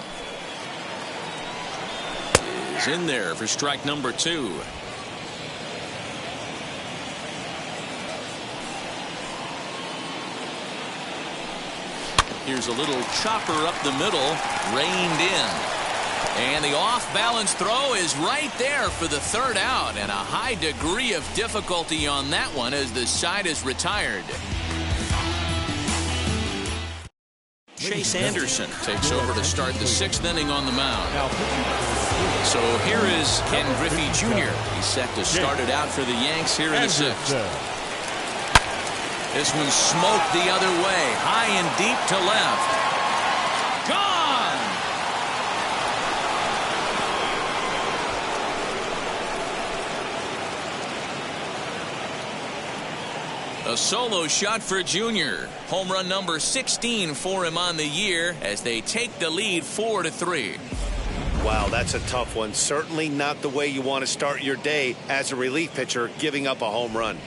is in there for strike number 2. Here's a little chopper up the middle, reined in. And the off-balance throw is right there for the third out, and a high degree of difficulty on that one as the side is retired. Chase Anderson takes over to start the 6th inning on the mound. So here is Ken Griffey Jr. He's set to start it out for the Yanks here in the 6th. This one's smoked the other way, high and deep to left. A solo shot for Jr. Home run number 16 for him on the year as they take the lead 4-3. Wow, that's a tough one. Certainly not the way you want to start your day as a relief pitcher, giving up a home run.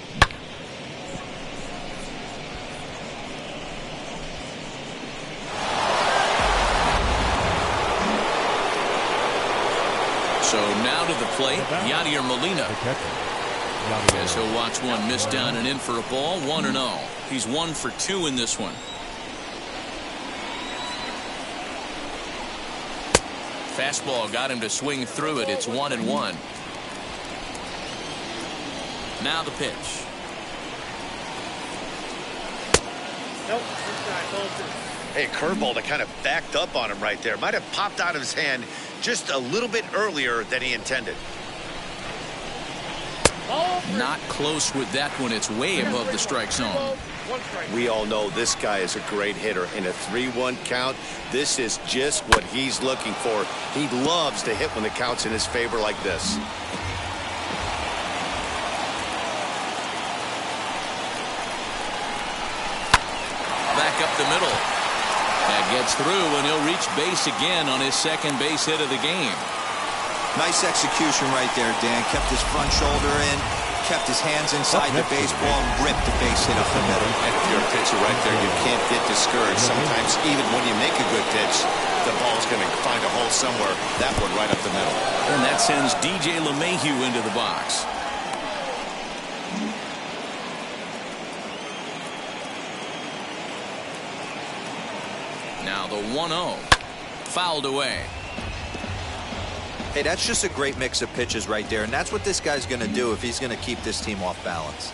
So now to the plate, Yadier Molina. As he'll watch one miss down and in for a ball, 1-0. He's 1 for 2 in this one. Fastball got him to swing through it. It's 1-1. Now the pitch. Nope. Hey, curveball that kind of backed up on him right there. Might have popped out of his hand just a little bit earlier than he intended. Not close with that one. It's way above the strike zone. We all know this guy is a great hitter. In a 3-1 count, this is just what he's looking for. He loves to hit when the count's in his favor like this. Back up the middle. That gets through, and he'll reach base again on his second base hit of the game. Nice execution right there, Dan. Kept his front shoulder in, kept his hands inside the baseball, and ripped the base hit up the middle. And if you're a pitcher right there, you can't get discouraged. Sometimes even when you make a good pitch, the ball's going to find a hole somewhere. That one right up the middle. And that sends DJ LeMahieu into the box. Now the 1-0. Fouled away. Hey, that's just a great mix of pitches right there, and that's what this guy's going to do if he's going to keep this team off balance.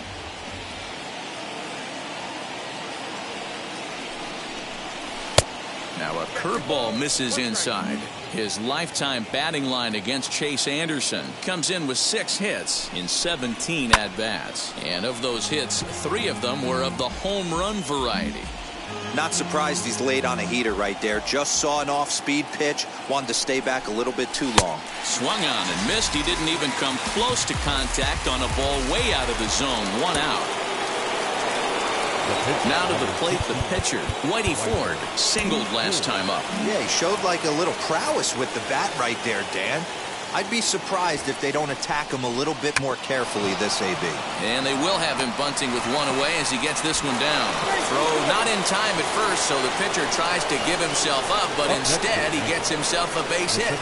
Now a curveball misses inside. His lifetime batting line against Chase Anderson comes in with 6 hits in 17 at-bats. And of those hits, 3 of them were of the home run variety. Not surprised he's laid on a heater right there. Just saw an off-speed pitch, wanted to stay back a little bit too long. Swung on and missed. He didn't even come close to contact on a ball way out of the zone. 1 out. Now to the plate, the pitcher, Whitey Ford, singled last time up. Yeah, he showed like a little prowess with the bat right there, Dan. I'd be surprised if they don't attack him a little bit more carefully this AB. And they will have him bunting with 1 away as he gets this one down. Throw not in time at first, so the pitcher tries to give himself up, but instead he gets himself a base hit.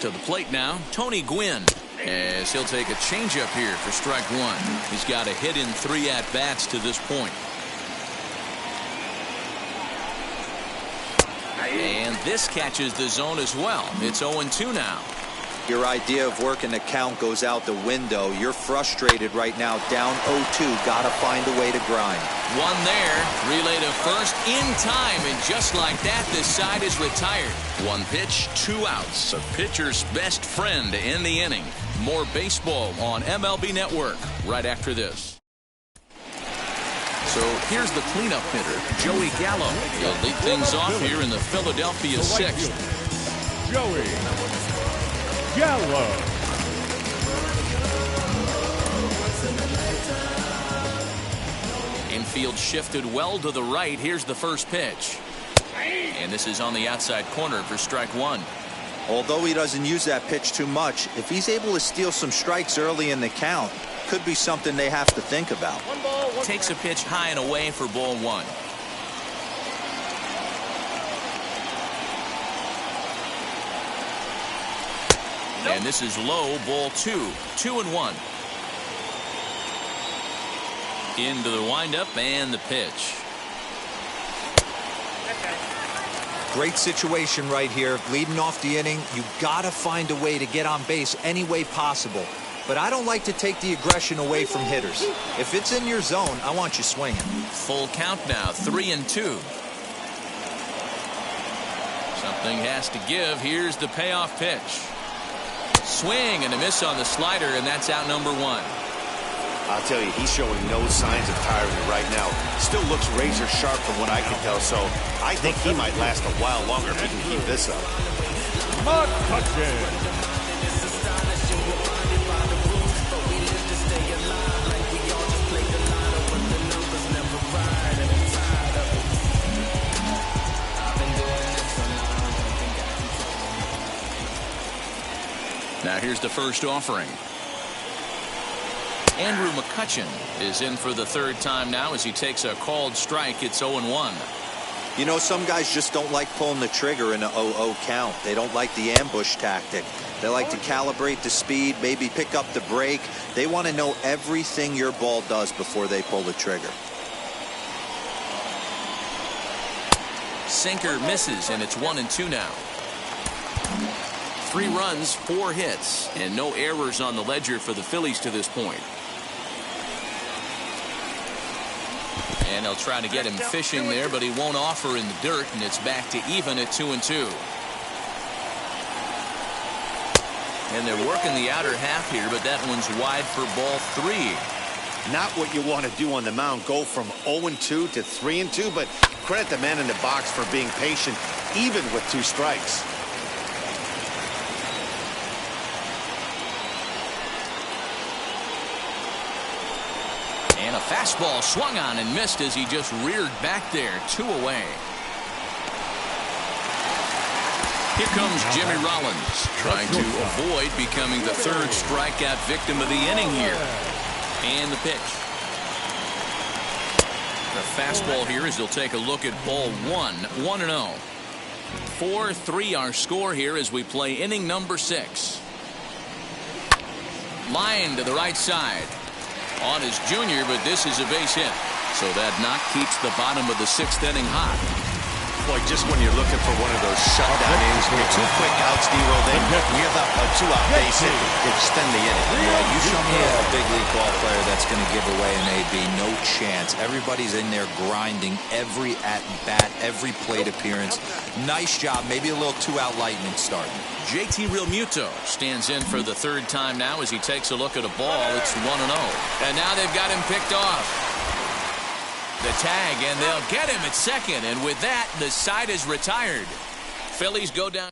To the plate now, Tony Gwynn, as he'll take a changeup here for strike one. He's got a hit in 3 at-bats to this point. And this catches the zone as well. It's 0-2 now. Your idea of working the count goes out the window. You're frustrated right now, down 0-2. Gotta find a way to grind. One there, relay to first in time, and just like that, this side is retired. 1 pitch, 2 outs. A pitcher's best friend in the inning. More baseball on MLB Network right after this. So here's the cleanup hitter, Joey Gallo. He'll lead things off here in the Philadelphia 6th. Joey Gallo. Infield shifted well to the right. Here's the first pitch. And this is on the outside corner for strike one. Although he doesn't use that pitch too much, if he's able to steal some strikes early in the count, could be something they have to think about. Takes a pitch high and away for ball one. And this is low, ball 2. 2-1. Into the windup and the pitch. Great situation right here. Leading off the inning, you gotta find a way to get on base any way possible. But I don't like to take the aggression away from hitters. If it's in your zone, I want you swinging. Full count now, 3-2. Something has to give. Here's the payoff pitch. Swing and a miss on the slider, and that's out number 1. I'll tell you, he's showing no signs of tiring right now. Still looks razor sharp from what I can tell, so I think he might last a while longer if he can keep this up. McCutchen. Now here's the first offering. Andrew McCutchen is in for the 3rd time now as he takes a called strike. It's 0-1. You know, some guys just don't like pulling the trigger in a 0-0 count. They don't like the ambush tactic. They like to calibrate the speed, maybe pick up the break. They want to know everything your ball does before they pull the trigger. Sinker misses, and it's 1-2 now. 3 runs, 4 hits, and no errors on the ledger for the Phillies to this point. And they'll try to get him fishing there, but he won't offer in the dirt, and it's back to even at 2-2. And they're working the outer half here, but that one's wide for ball 3. Not what you want to do on the mound, go from 0-2 to 3-2, but credit the man in the box for being patient, even with 2 strikes. And a fastball swung on and missed as he just reared back there. 2 away. Here comes Jimmy Rollins, trying to avoid becoming the 3rd strikeout victim of the inning here. And the pitch. The fastball here as he'll take a look at ball 1. 1-0. 4-3 our score here as we play inning number 6. Line to the right side. On his junior, but this is a base hit. So that knock keeps the bottom of the 6th inning hot. Boy, just when you're looking for one of those shutdown innings with 2 quick outs, D-Roll, then we have a 2-out base hit to extend the inning. Yeah, you show me a big league ball player that's going to give away an AB. No chance. Everybody's in there grinding every at-bat, every plate appearance. Nice job. Maybe a little 2-out lightning starting. JT Realmuto stands in for the 3rd time now as he takes a look at a ball. It's 1-0. And now they've got him picked off. The tag, and they'll get him at 2nd. And with that, the side is retired. Phillies go down.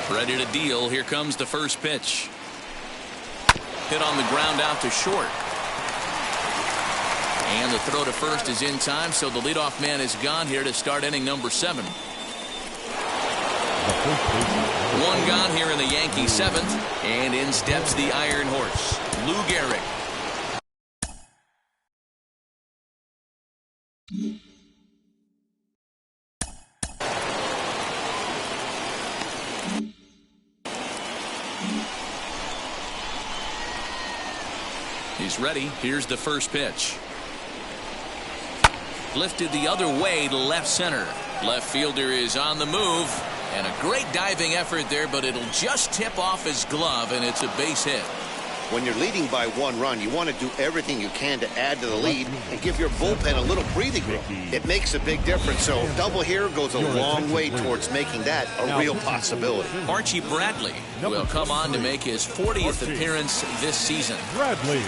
Ready to deal. Here comes the first pitch. Hit on the ground out to short. And the throw to first is in time, so the leadoff man is gone here to start inning number 7. One gone here in the Yankee 7th, and in steps the Iron Horse, Lou Gehrig. He's ready. Here's the first pitch. Lifted the other way to left center. Left fielder is on the move. And a great diving effort there, but it'll just tip off his glove, and it's a base hit. When you're leading by 1 run, you want to do everything you can to add to the lead and give your bullpen a little breathing room. It makes a big difference, so double here goes a long way towards making that a real possibility. Archie Bradley will come on to make his 40th appearance this season. Bradley.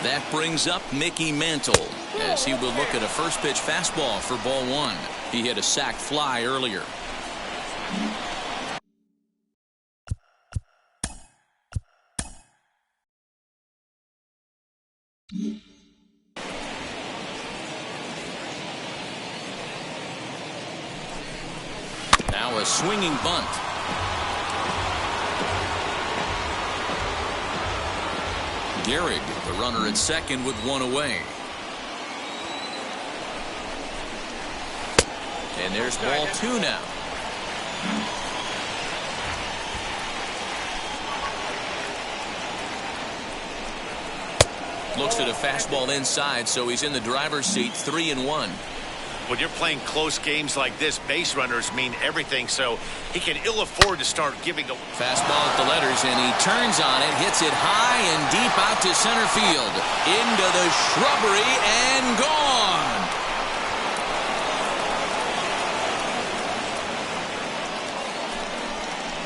That brings up Mickey Mantle as he will look at a first pitch fastball for ball 1. He hit a sac fly earlier. Now a swinging bunt. Gehrig, the runner at second with 1 away. And there's ball 2 now. Looks at a fastball inside, so he's in the driver's seat, 3-1. When you're playing close games like this, base runners mean everything, so he can ill afford to start giving a fastball at the letters, and he turns on it, hits it high and deep out to center field. Into the shrubbery and gone.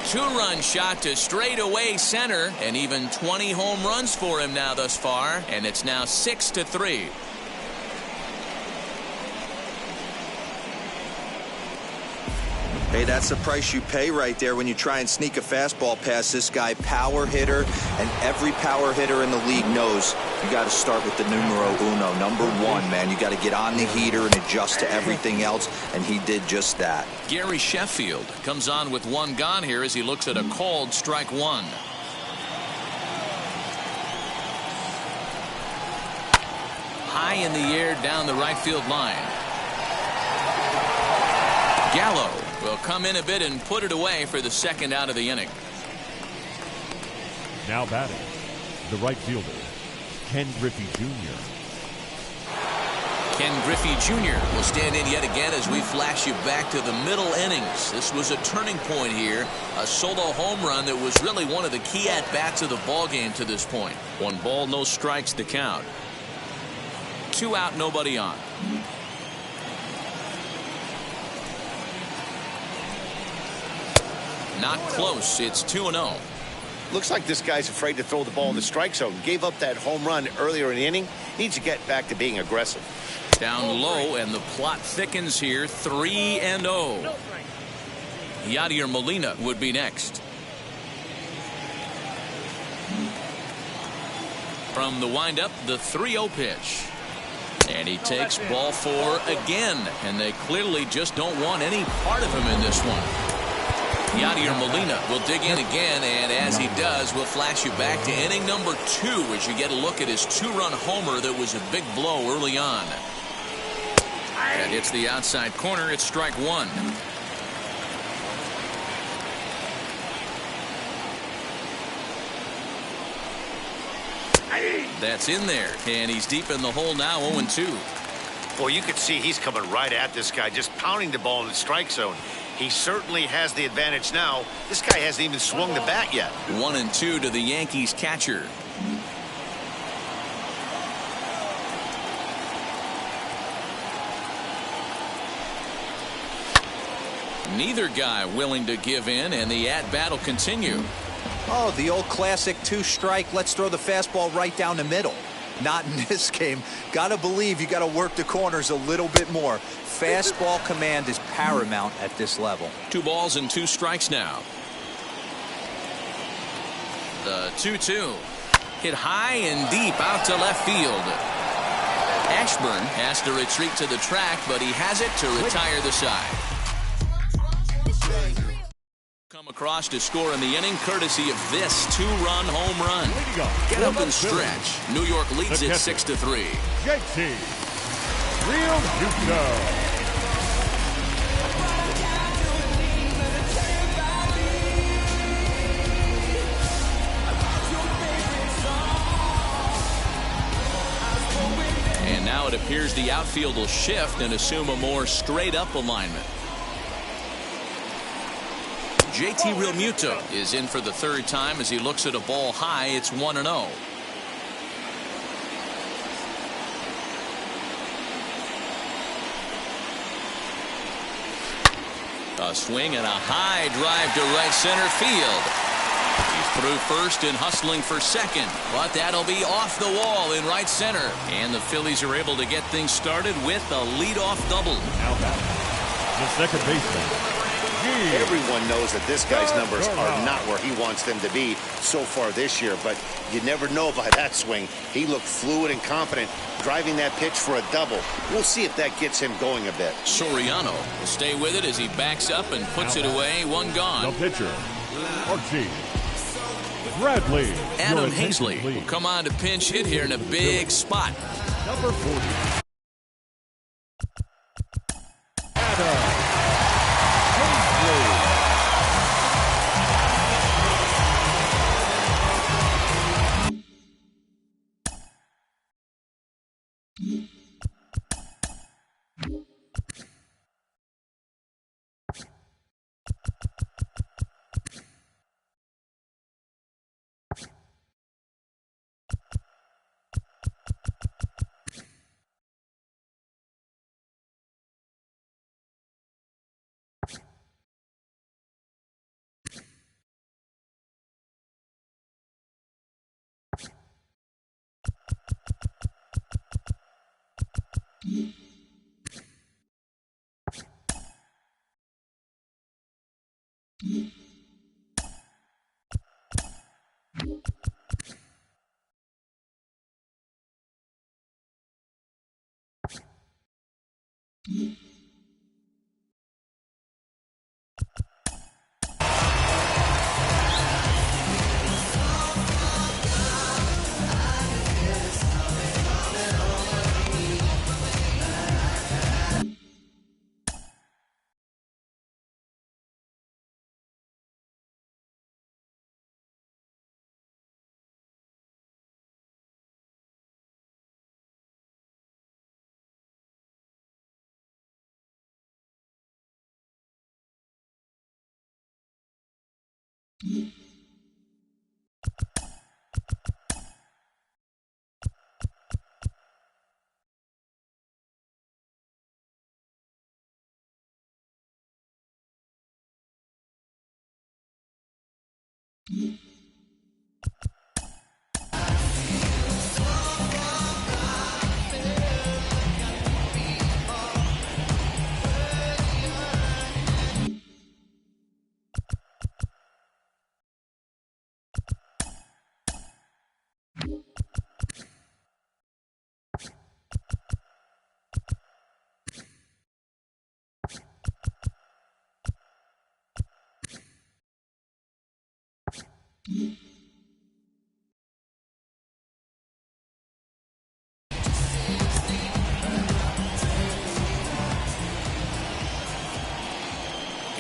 Two-run shot to straightaway center, and even 20 home runs for him now thus far, and it's now 6-3. Hey, that's the price you pay right there when you try and sneak a fastball past this guy. Power hitter, and every power hitter in the league knows you got to start with the numero uno, number 1, man. You got to get on the heater and adjust to everything else, and he did just that. Gary Sheffield comes on with 1 gone here as he looks at a called strike 1. High in the air down the right field line. Gallo will come in a bit and put it away for the second out of the inning. Now batting, the right fielder, Ken Griffey Jr. Ken Griffey Jr. will stand in yet again as we flash you back to the middle innings. This was a turning point here. A solo home run that was really one of the key at-bats of the ballgame to this point. 1 ball, no strikes to count. 2 out, nobody on. Not close. It's 2-0. Looks like this guy's afraid to throw the ball in the strike zone. Gave up that home run earlier in the inning. Needs to get back to being aggressive. Down low, and the plot thickens here. 3-0. Yadier Molina would be next. From the windup, the 3-0 pitch. And he takes ball 4 again. And they clearly just don't want any part of him in this one. Yadier Molina will dig in again, and as he does, we'll flash you back to inning number 2 as you get a look at his 2-run homer that was a big blow early on. And hits the outside corner. It's strike 1. That's in there, and he's deep in the hole now, 0-2. Well, you can see he's coming right at this guy, just pounding the ball in the strike zone. He certainly has the advantage now. This guy hasn't even swung the bat yet. 1-2 to the Yankees catcher. Neither guy willing to give in, and the at-bat will continue. Oh, the old classic two-strike. Let's throw the fastball right down the middle. Not in this game. Gotta believe you gotta work the corners a little bit more. Fastball command is paramount at this level. 2 balls and 2 strikes now. The 2-2. Hit high and deep out to left field. Ashburn has to retreat to the track, but he has it to retire the side. Come across to score in the inning courtesy of this 2-run home run. Get up and stretch. New York leads it 6-3. JT Realmuto. And now it appears the outfield will shift and assume a more straight-up alignment. JT Realmuto is in for the 3rd time as he looks at a ball high. It's 1-0. A swing and a high drive to right center field. He's through first and hustling for second, but that'll be off the wall in right center. And the Phillies are able to get things started with a leadoff double. Now back, the second baseman. Everyone knows that this guy's numbers are not where he wants them to be so far this year, but you never know by that swing. He looked fluid and confident, driving that pitch for a double. We'll see if that gets him going a bit. Soriano will stay with it as he backs up and puts it away. 1 gone. The pitcher, Archie Bradley. Adam Hazley will come on to pinch hit here in a big spot. Number 40. Adam Hazley.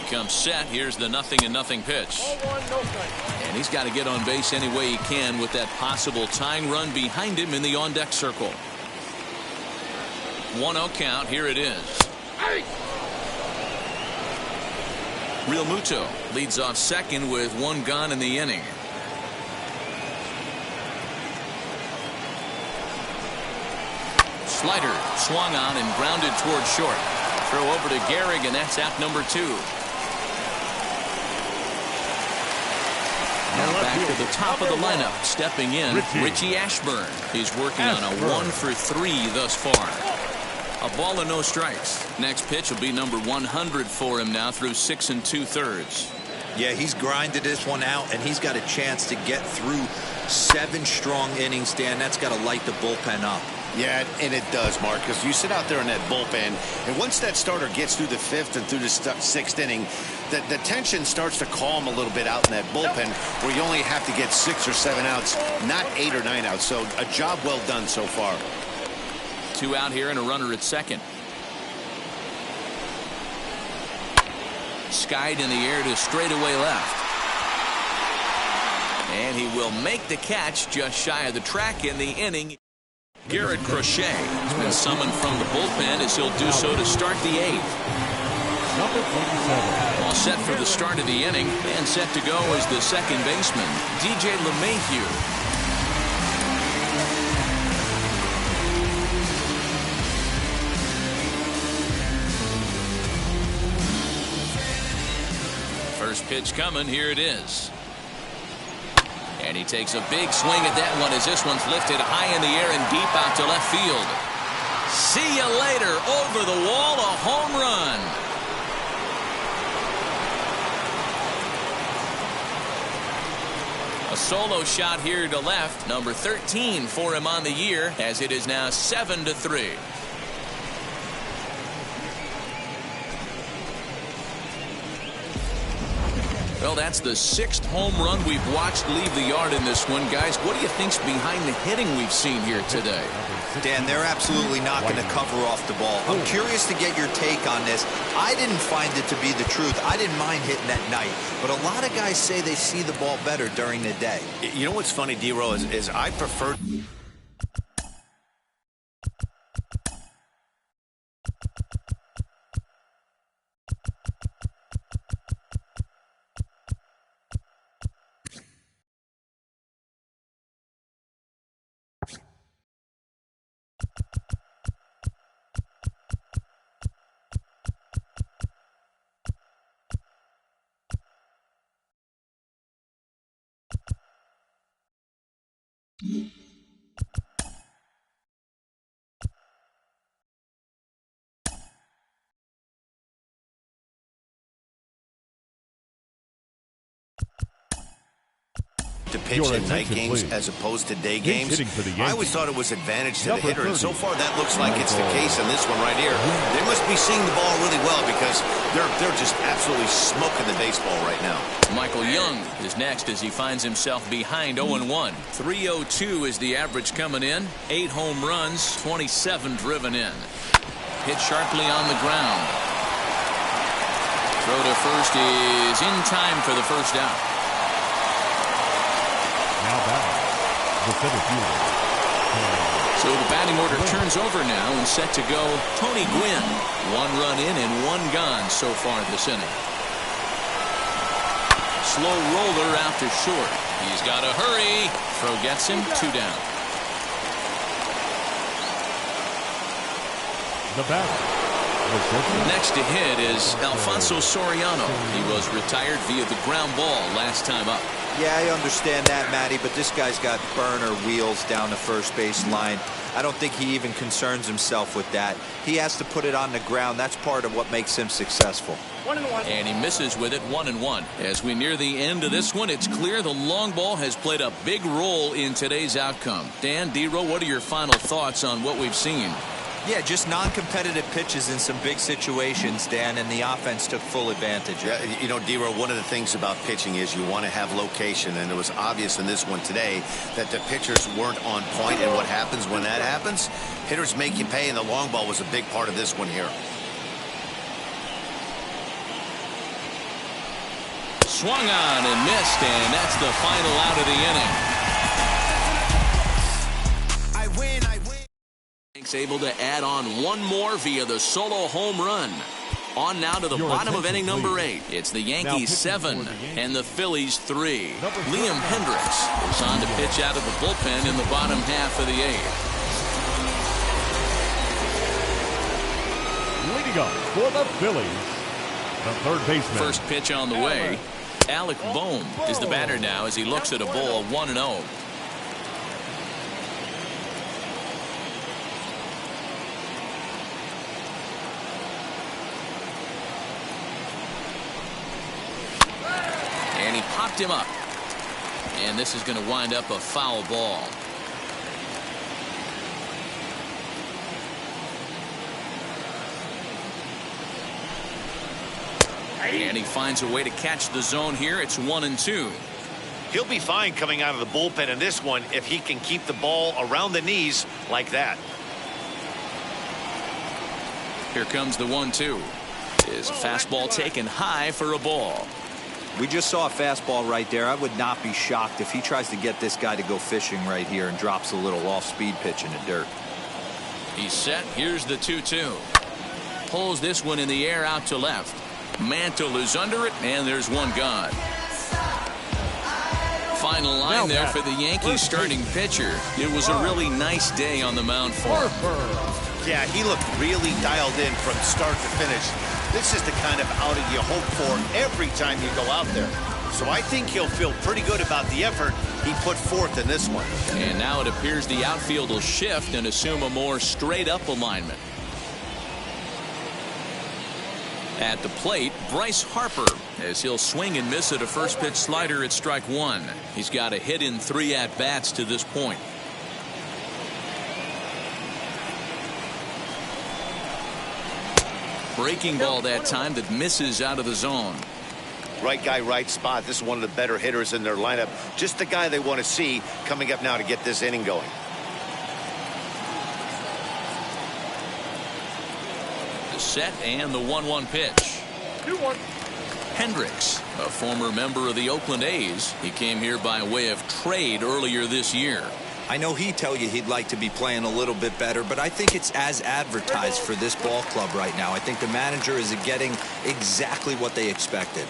Comes set. Here's the 0-0 pitch. And he's got to get on base any way he can with that possible tying run behind him in the on-deck circle. 1-0 count. Here it is. Realmuto leads off second with 1 gone in the inning. Slider swung on and grounded toward short. Throw over to Gehrig, and that's out number 2. Now back to the top of the lineup. Stepping in, Richie Ashburn. He's working on a 1 for 3 thus far. A ball and no strikes. Next pitch will be number 100 for him now through 6 2/3. Yeah, he's grinded this one out, and he's got a chance to get through 7 strong innings, Dan. That's got to light the bullpen up. Yeah, and it does, Mark, because you sit out there in that bullpen, and once that starter gets through the 5th and through the 6th inning, the tension starts to calm a little bit out in that bullpen, where you only have to get 6 or 7 outs, not 8 or 9 outs. So a job well done so far. 2 out here and a runner at second. Skied in the air to straightaway left. And he will make the catch just shy of the track in the inning. Garrett Crochet has been summoned from the bullpen as he'll do so to start the 8th. Number 27. All set for the start of the inning and set to go is the second baseman, DJ LeMahieu. First pitch coming. Here it is. And he takes a big swing at that one as this one's lifted high in the air and deep out to left field. See you later. Over the wall, a home run. A solo shot here to left. Number 13 for him on the year as it is now 7-3. Well, that's the 6th home run we've watched leave the yard in this one. Guys, what do you think's behind the hitting we've seen here today? Dan, they're absolutely not going to cover off the ball. I'm curious to get your take on this. I didn't find it to be the truth. I didn't mind hitting at night. But a lot of guys say they see the ball better during the day. You know what's funny, D-Row, is I prefer... to pitch in night games as opposed to day games. I always thought it was advantage to the hitter, and so far that looks like it's the case in this one right here. They must be seeing the ball really well because they're just absolutely smoking the baseball right now. Michael Young is next as he finds himself behind 0-1. 302 is the average coming in. 8 home runs, 27 driven in. Hit sharply on the ground. Throw to first is in time for the first out. Now batting, the center fielder. So the batting order turns over now and set to go Tony Gwynn. 1 run in and 1 gone so far this inning. Slow roller out to short. He's got to hurry. Throw gets him 2 down. The batter. Next to hit is Alfonso Soriano. He was retired via the ground ball last time up. Yeah, I understand that, Matty, but this guy's got burner wheels down the first base line. I don't think he even concerns himself with that. He has to put it on the ground. That's part of what makes him successful. 1-1. And he misses with it 1-1. As we near the end of this one, it's clear the long ball has played a big role in today's outcome. Dan, D-Row, what are your final thoughts on what we've seen? Yeah, just non-competitive pitches in some big situations, Dan, and the offense took full advantage. Yeah, you know, D-Row, one of the things about pitching is you want to have location, and it was obvious in this one today that the pitchers weren't on point, and what happens when that happens? Hitters make you pay, and the long ball was a big part of this one here. Swung on and missed, and that's the final out of the inning. Able to add on 1 more via the solo home run. On now to the bottom of inning number 8. It's the Yankees 7 and the Phillies 3. Liam Hendriks is on to pitch out of the bullpen in the bottom half of the 8th. Leading up for the Phillies, the third baseman. First pitch on the way. Alec Bohm is the batter now as he looks at a ball 1-0. And he popped him up. And this is going to wind up a foul ball. And he finds a way to catch the zone here. It's 1-2. He'll be fine coming out of the bullpen in this one if he can keep the ball around the knees like that. Here comes the 1-2. Is a fastball taken high for a ball. We just saw a fastball right there. I would not be shocked if he tries to get this guy to go fishing right here and drops a little off-speed pitch in the dirt. He's set. Here's the 2-2. Pulls this one in the air out to left. Mantle is under it, and there's one gone. Final line there for the Yankees starting pitcher. It was a really nice day on the mound for him. Yeah, he looked really dialed in from start to finish. This is the kind of outing you hope for every time you go out there. So I think he'll feel pretty good about the effort he put forth in this one. And now it appears the outfield will shift and assume a more straight-up alignment. At the plate, Bryce Harper, as he'll swing and miss at a first pitch slider at strike one. He's got a hit in 3 at-bats to this point. Breaking ball that time that misses out of the zone. Right guy, right spot. This is one of the better hitters in their lineup. Just the guy they want to see coming up now to get this inning going. The set and the 1-1 pitch. 2-1. Hendricks, a former member of the Oakland A's. He came here by way of trade earlier this year. I know he'd tell you he'd like to be playing a little bit better, but I think it's as advertised for this ball club right now. I think the manager is getting exactly what they expected.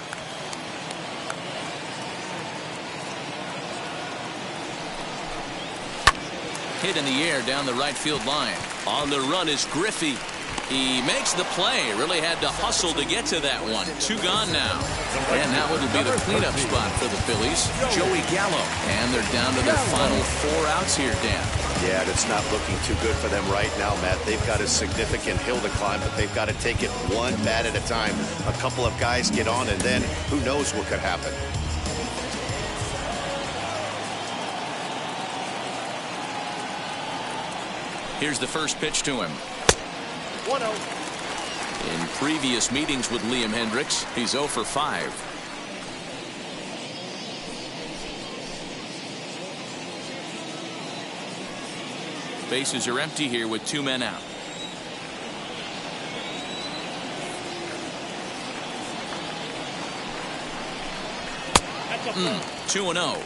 Hit in the air down the right field line. On the run is Griffey. He makes the play. Really had to hustle to get to that one. 2 gone now. And now it'll be the cleanup spot for the Phillies. Joey Gallo. And they're down to their final 4 outs here, Dan. Yeah, it's not looking too good for them right now, Matt. They've got a significant hill to climb, but they've got to take it one bat at a time. A couple of guys get on, and then who knows what could happen. Here's the first pitch to him. 1-0. In previous meetings with Liam Hendricks, he's 0 for 5. Bases are empty here with 2 men out. That's a ball. 2-0.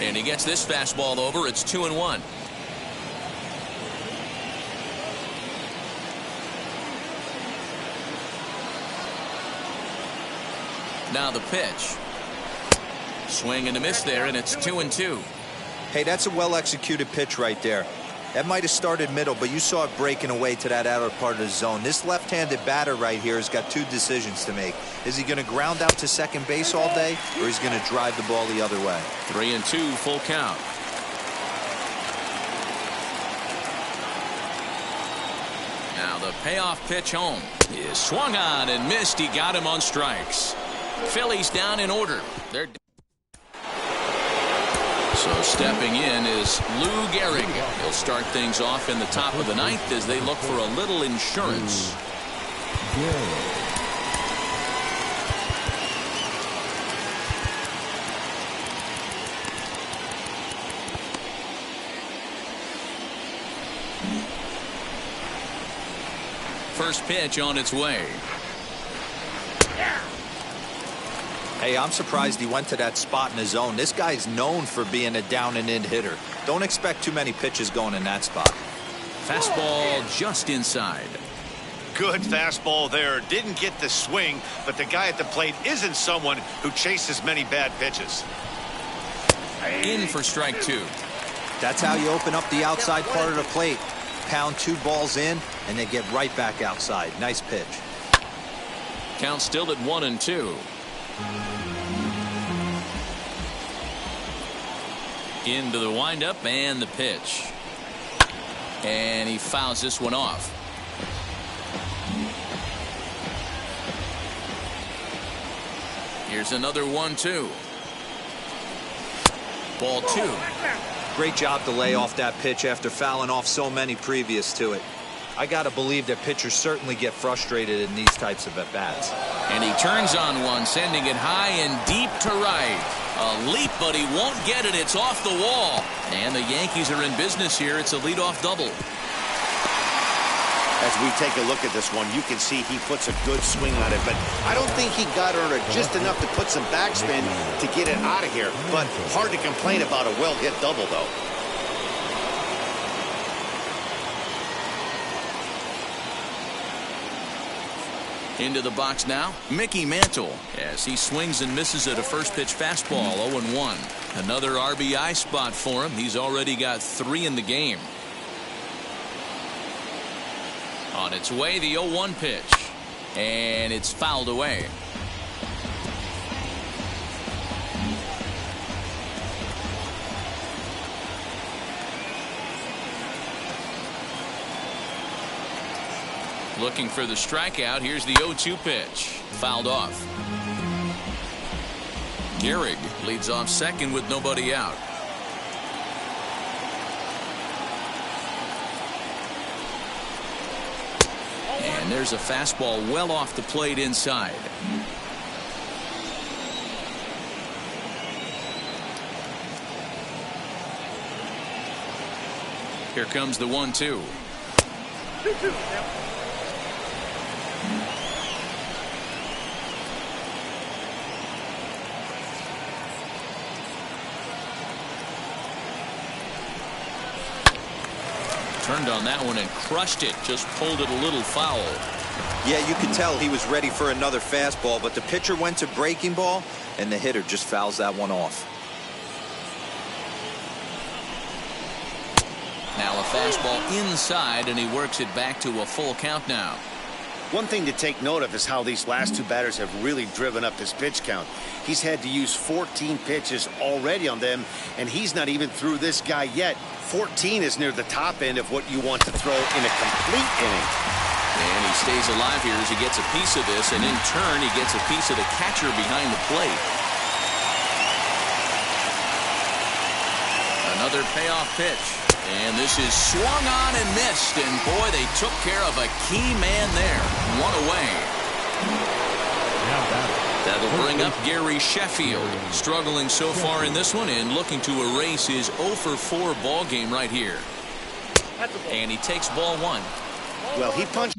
And he gets this fastball over. It's 2-1. Now the pitch. Swing and a miss there, and it's 2-2. Hey, that's a well-executed pitch right there. That might have started middle, but you saw it breaking away to that outer part of the zone. This left-handed batter right here has got 2 decisions to make. Is he going to ground out to second base all day, or is he going to drive the ball the other way? 3-2, full count. Now the payoff pitch home is swung on and missed. He got him on strikes. Phillies down in order. They're So stepping in is Lou Gehrig. He'll start things off in the top of the 9th as they look for a little insurance. First pitch on its way. Hey, I'm surprised he went to that spot in his zone. This guy's known for being a down and in hitter. Don't expect too many pitches going in that spot. Fastball just inside. Good fastball there. Didn't get the swing, but the guy at the plate isn't someone who chases many bad pitches. In for strike 2. That's how you open up the outside part of the plate. Pound 2 balls in, and then get right back outside. Nice pitch. Count still at 1-2. Into the windup and the pitch. And he fouls this one off. Here's another 1-2. Ball 2. Great job to lay off that pitch after fouling off so many previous to it. I got to believe that pitchers certainly get frustrated in these types of at-bats. And he turns on one, sending it high and deep to right. A leap, but he won't get it. It's off the wall. And the Yankees are in business here. It's a leadoff double. As we take a look at this one, you can see he puts a good swing on it, but I don't think he got under it just enough to put some backspin to get it out of here. But hard to complain about a well-hit double, though. Into the box now, Mickey Mantle, as he swings and misses at a first pitch fastball. 0-1. Another RBI spot for him. He's already got 3 in the game. On its way, the 0-1 pitch, and it's fouled away. Looking for the strikeout. Here's the 0-2 pitch. Fouled off. Gehrig leads off second with nobody out. And there's a fastball well off the plate inside. Here comes the 1-2. 2-2. Turned on that one and crushed it. Just pulled it a little foul. Yeah, you could tell he was ready for another fastball, but the pitcher went to breaking ball, and the hitter just fouls that one off. Now a fastball inside, and he works it back to a full count now. One thing to take note of is how these last 2 batters have really driven up his pitch count. He's had to use 14 pitches already on them, and he's not even through this guy yet. 14 is near the top end of what you want to throw in a complete inning. And he stays alive here as he gets a piece of this, and in turn he gets a piece of the catcher behind the plate. Another payoff pitch. And this is swung on and missed, and boy, they took care of a key man there. 1 away. That'll bring up Gary Sheffield, struggling so far in this one and looking to erase his 0-for-4 ball game right here. And he takes ball 1. Well, he punched.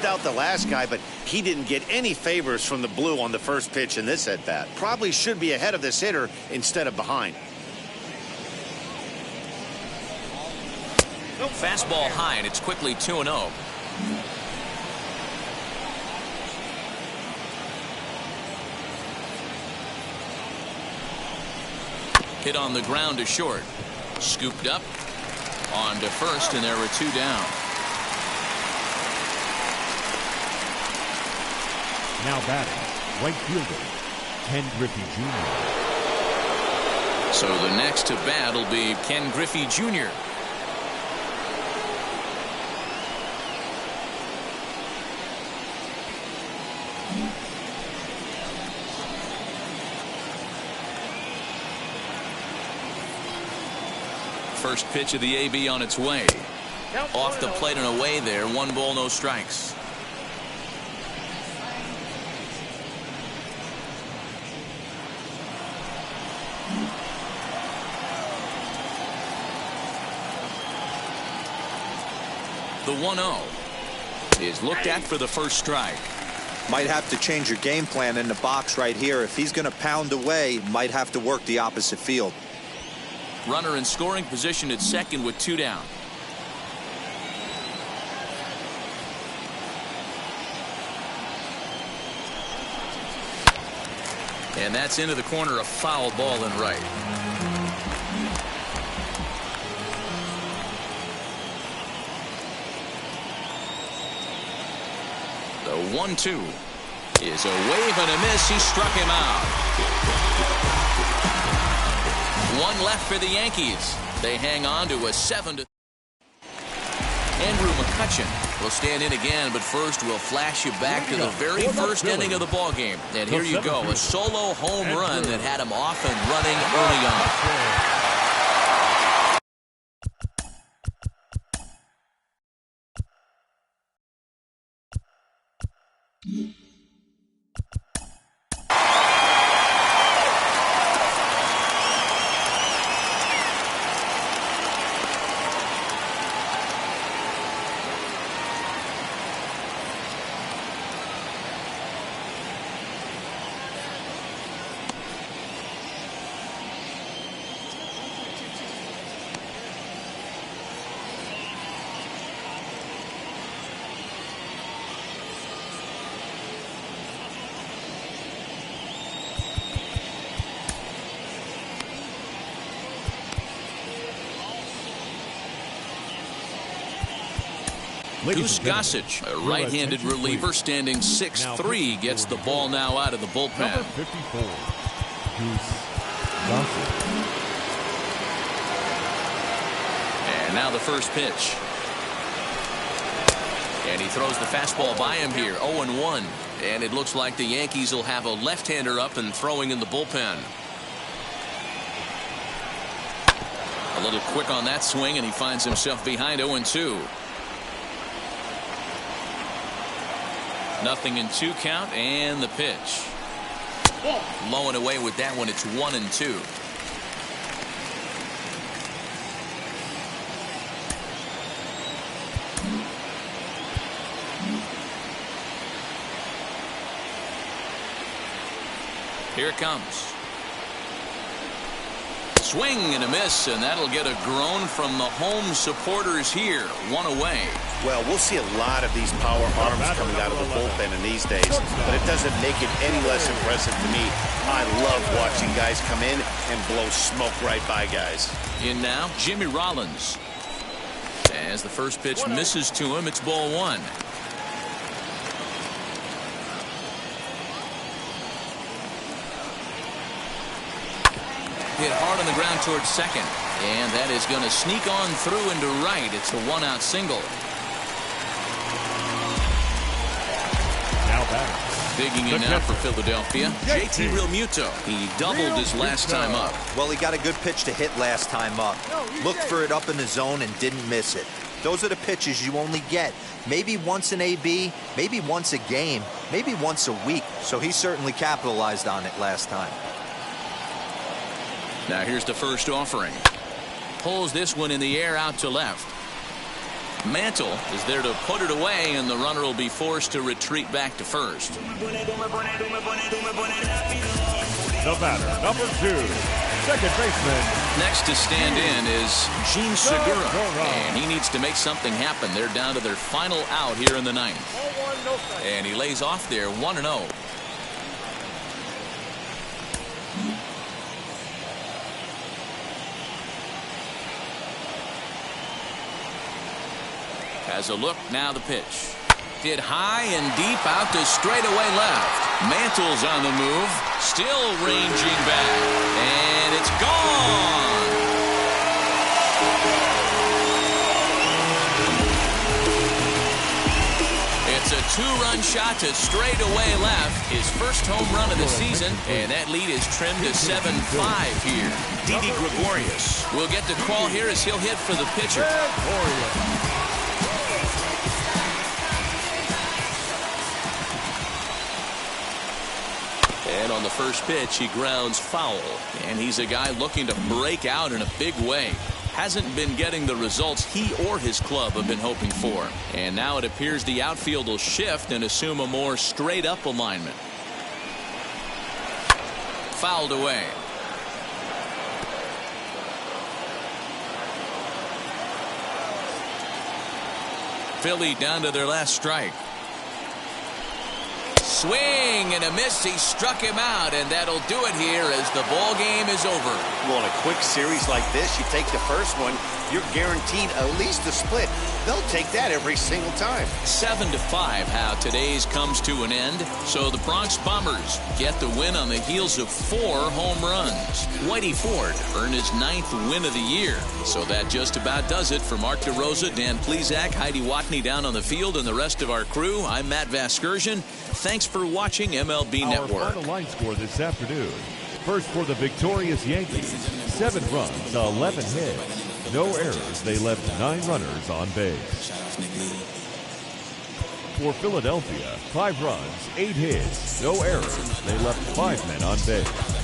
Out the last guy, but he didn't get any favors from the blue on the first pitch in this at-bat. Probably should be ahead of this hitter instead of behind. Fastball high, and it's quickly 2-0. Hit on the ground to short. Scooped up. On to first, and there were 2 down. Now batting, right fielder, Ken Griffey Jr. So the next to bat will be Ken Griffey Jr. First pitch of the AB on its way. Off the plate and away there. 1 ball, no strikes. The 1-0 is looked at for the first strike. Might have to change your game plan in the box right here. If he's going to pound away, might have to work the opposite field. Runner in scoring position at second with 2 down. And that's into the corner, a foul ball and right. The 1-2 is a wave and a miss. He struck him out. 1 left for the Yankees. They hang on to a 7-. Andrew McCutchen will stand in again, but first we'll flash you back to the very first inning of the ball game. And here you go, a solo home run that had him off and running early on. Goose Gossage, a right-handed reliever standing 6'3", gets the ball now out of the bullpen. Number 54, Goose Gossage. And now the first pitch. And he throws the fastball by him here, 0-1. And it looks like the Yankees will have a left-hander up and throwing in the bullpen. A little quick on that swing, and he finds himself behind 0-2. Nothing in 2 count, and the pitch. Low and away with that one. It's 1-2. Here it comes. Swing and a miss, and that'll get a groan from the home supporters here. 1 away. Well, we'll see a lot of these power arms coming out of the bullpen in these days, but it doesn't make it any less impressive to me. I love watching guys come in and blow smoke right by guys. In now, Jimmy Rollins. As the first pitch misses to him, it's ball 1. Hit hard on the ground towards second, and that is going to sneak on through into right. It's a 1-out single. Now back. Digging in now for Philadelphia, JT Realmuto. He doubled his last time up. Well, he got a good pitch to hit last time up. Looked for it up in the zone and didn't miss it. Those are the pitches you only get maybe once in AB, maybe once a game, maybe once a week. So he certainly capitalized on it last time. Now here's the first offering. Pulls this one in the air out to left. Mantle is there to put it away, and the runner will be forced to retreat back to first. The batter, number 2, second baseman. Next to stand in is Jean Segura, and he needs to make something happen. They're down to their final out here in the ninth. And he lays off there 1-0. Has a look, now the pitch. Hit high and deep out to straightaway left. Mantle's on the move, still ranging back, and it's gone. It's a 2-run shot to straightaway left, his first home run of the season, and that lead is trimmed to 7-5 here. Didi Gregorius will get the call here as he'll hit for the pitcher. And on the first pitch, he grounds foul. And he's a guy looking to break out in a big way. Hasn't been getting the results he or his club have been hoping for. And now it appears the outfield will shift and assume a more straight-up alignment. Fouled away. Philly down to their last strike. Swing and a miss. He struck him out, and that'll do it here as the ball game is over. Well, in a quick series like this, you take the first one, you're guaranteed at least a split. They'll take that every single time. 7-5 how today's comes to an end. So the Bronx Bombers get the win on the heels of 4 home runs. Whitey Ford earned his 9th win of the year. So that just about does it. For Mark DeRosa, Dan Plesac, Heidi Watney down on the field, and the rest of our crew, I'm Matt Vasgersian. Thanks for watching MLB Network. Our final line score this afternoon. First for the victorious Yankees, 7 runs, 11 hits. No errors. They left 9 runners on base. For Philadelphia, 5 runs, 8 hits. No errors. They left 5 men on base.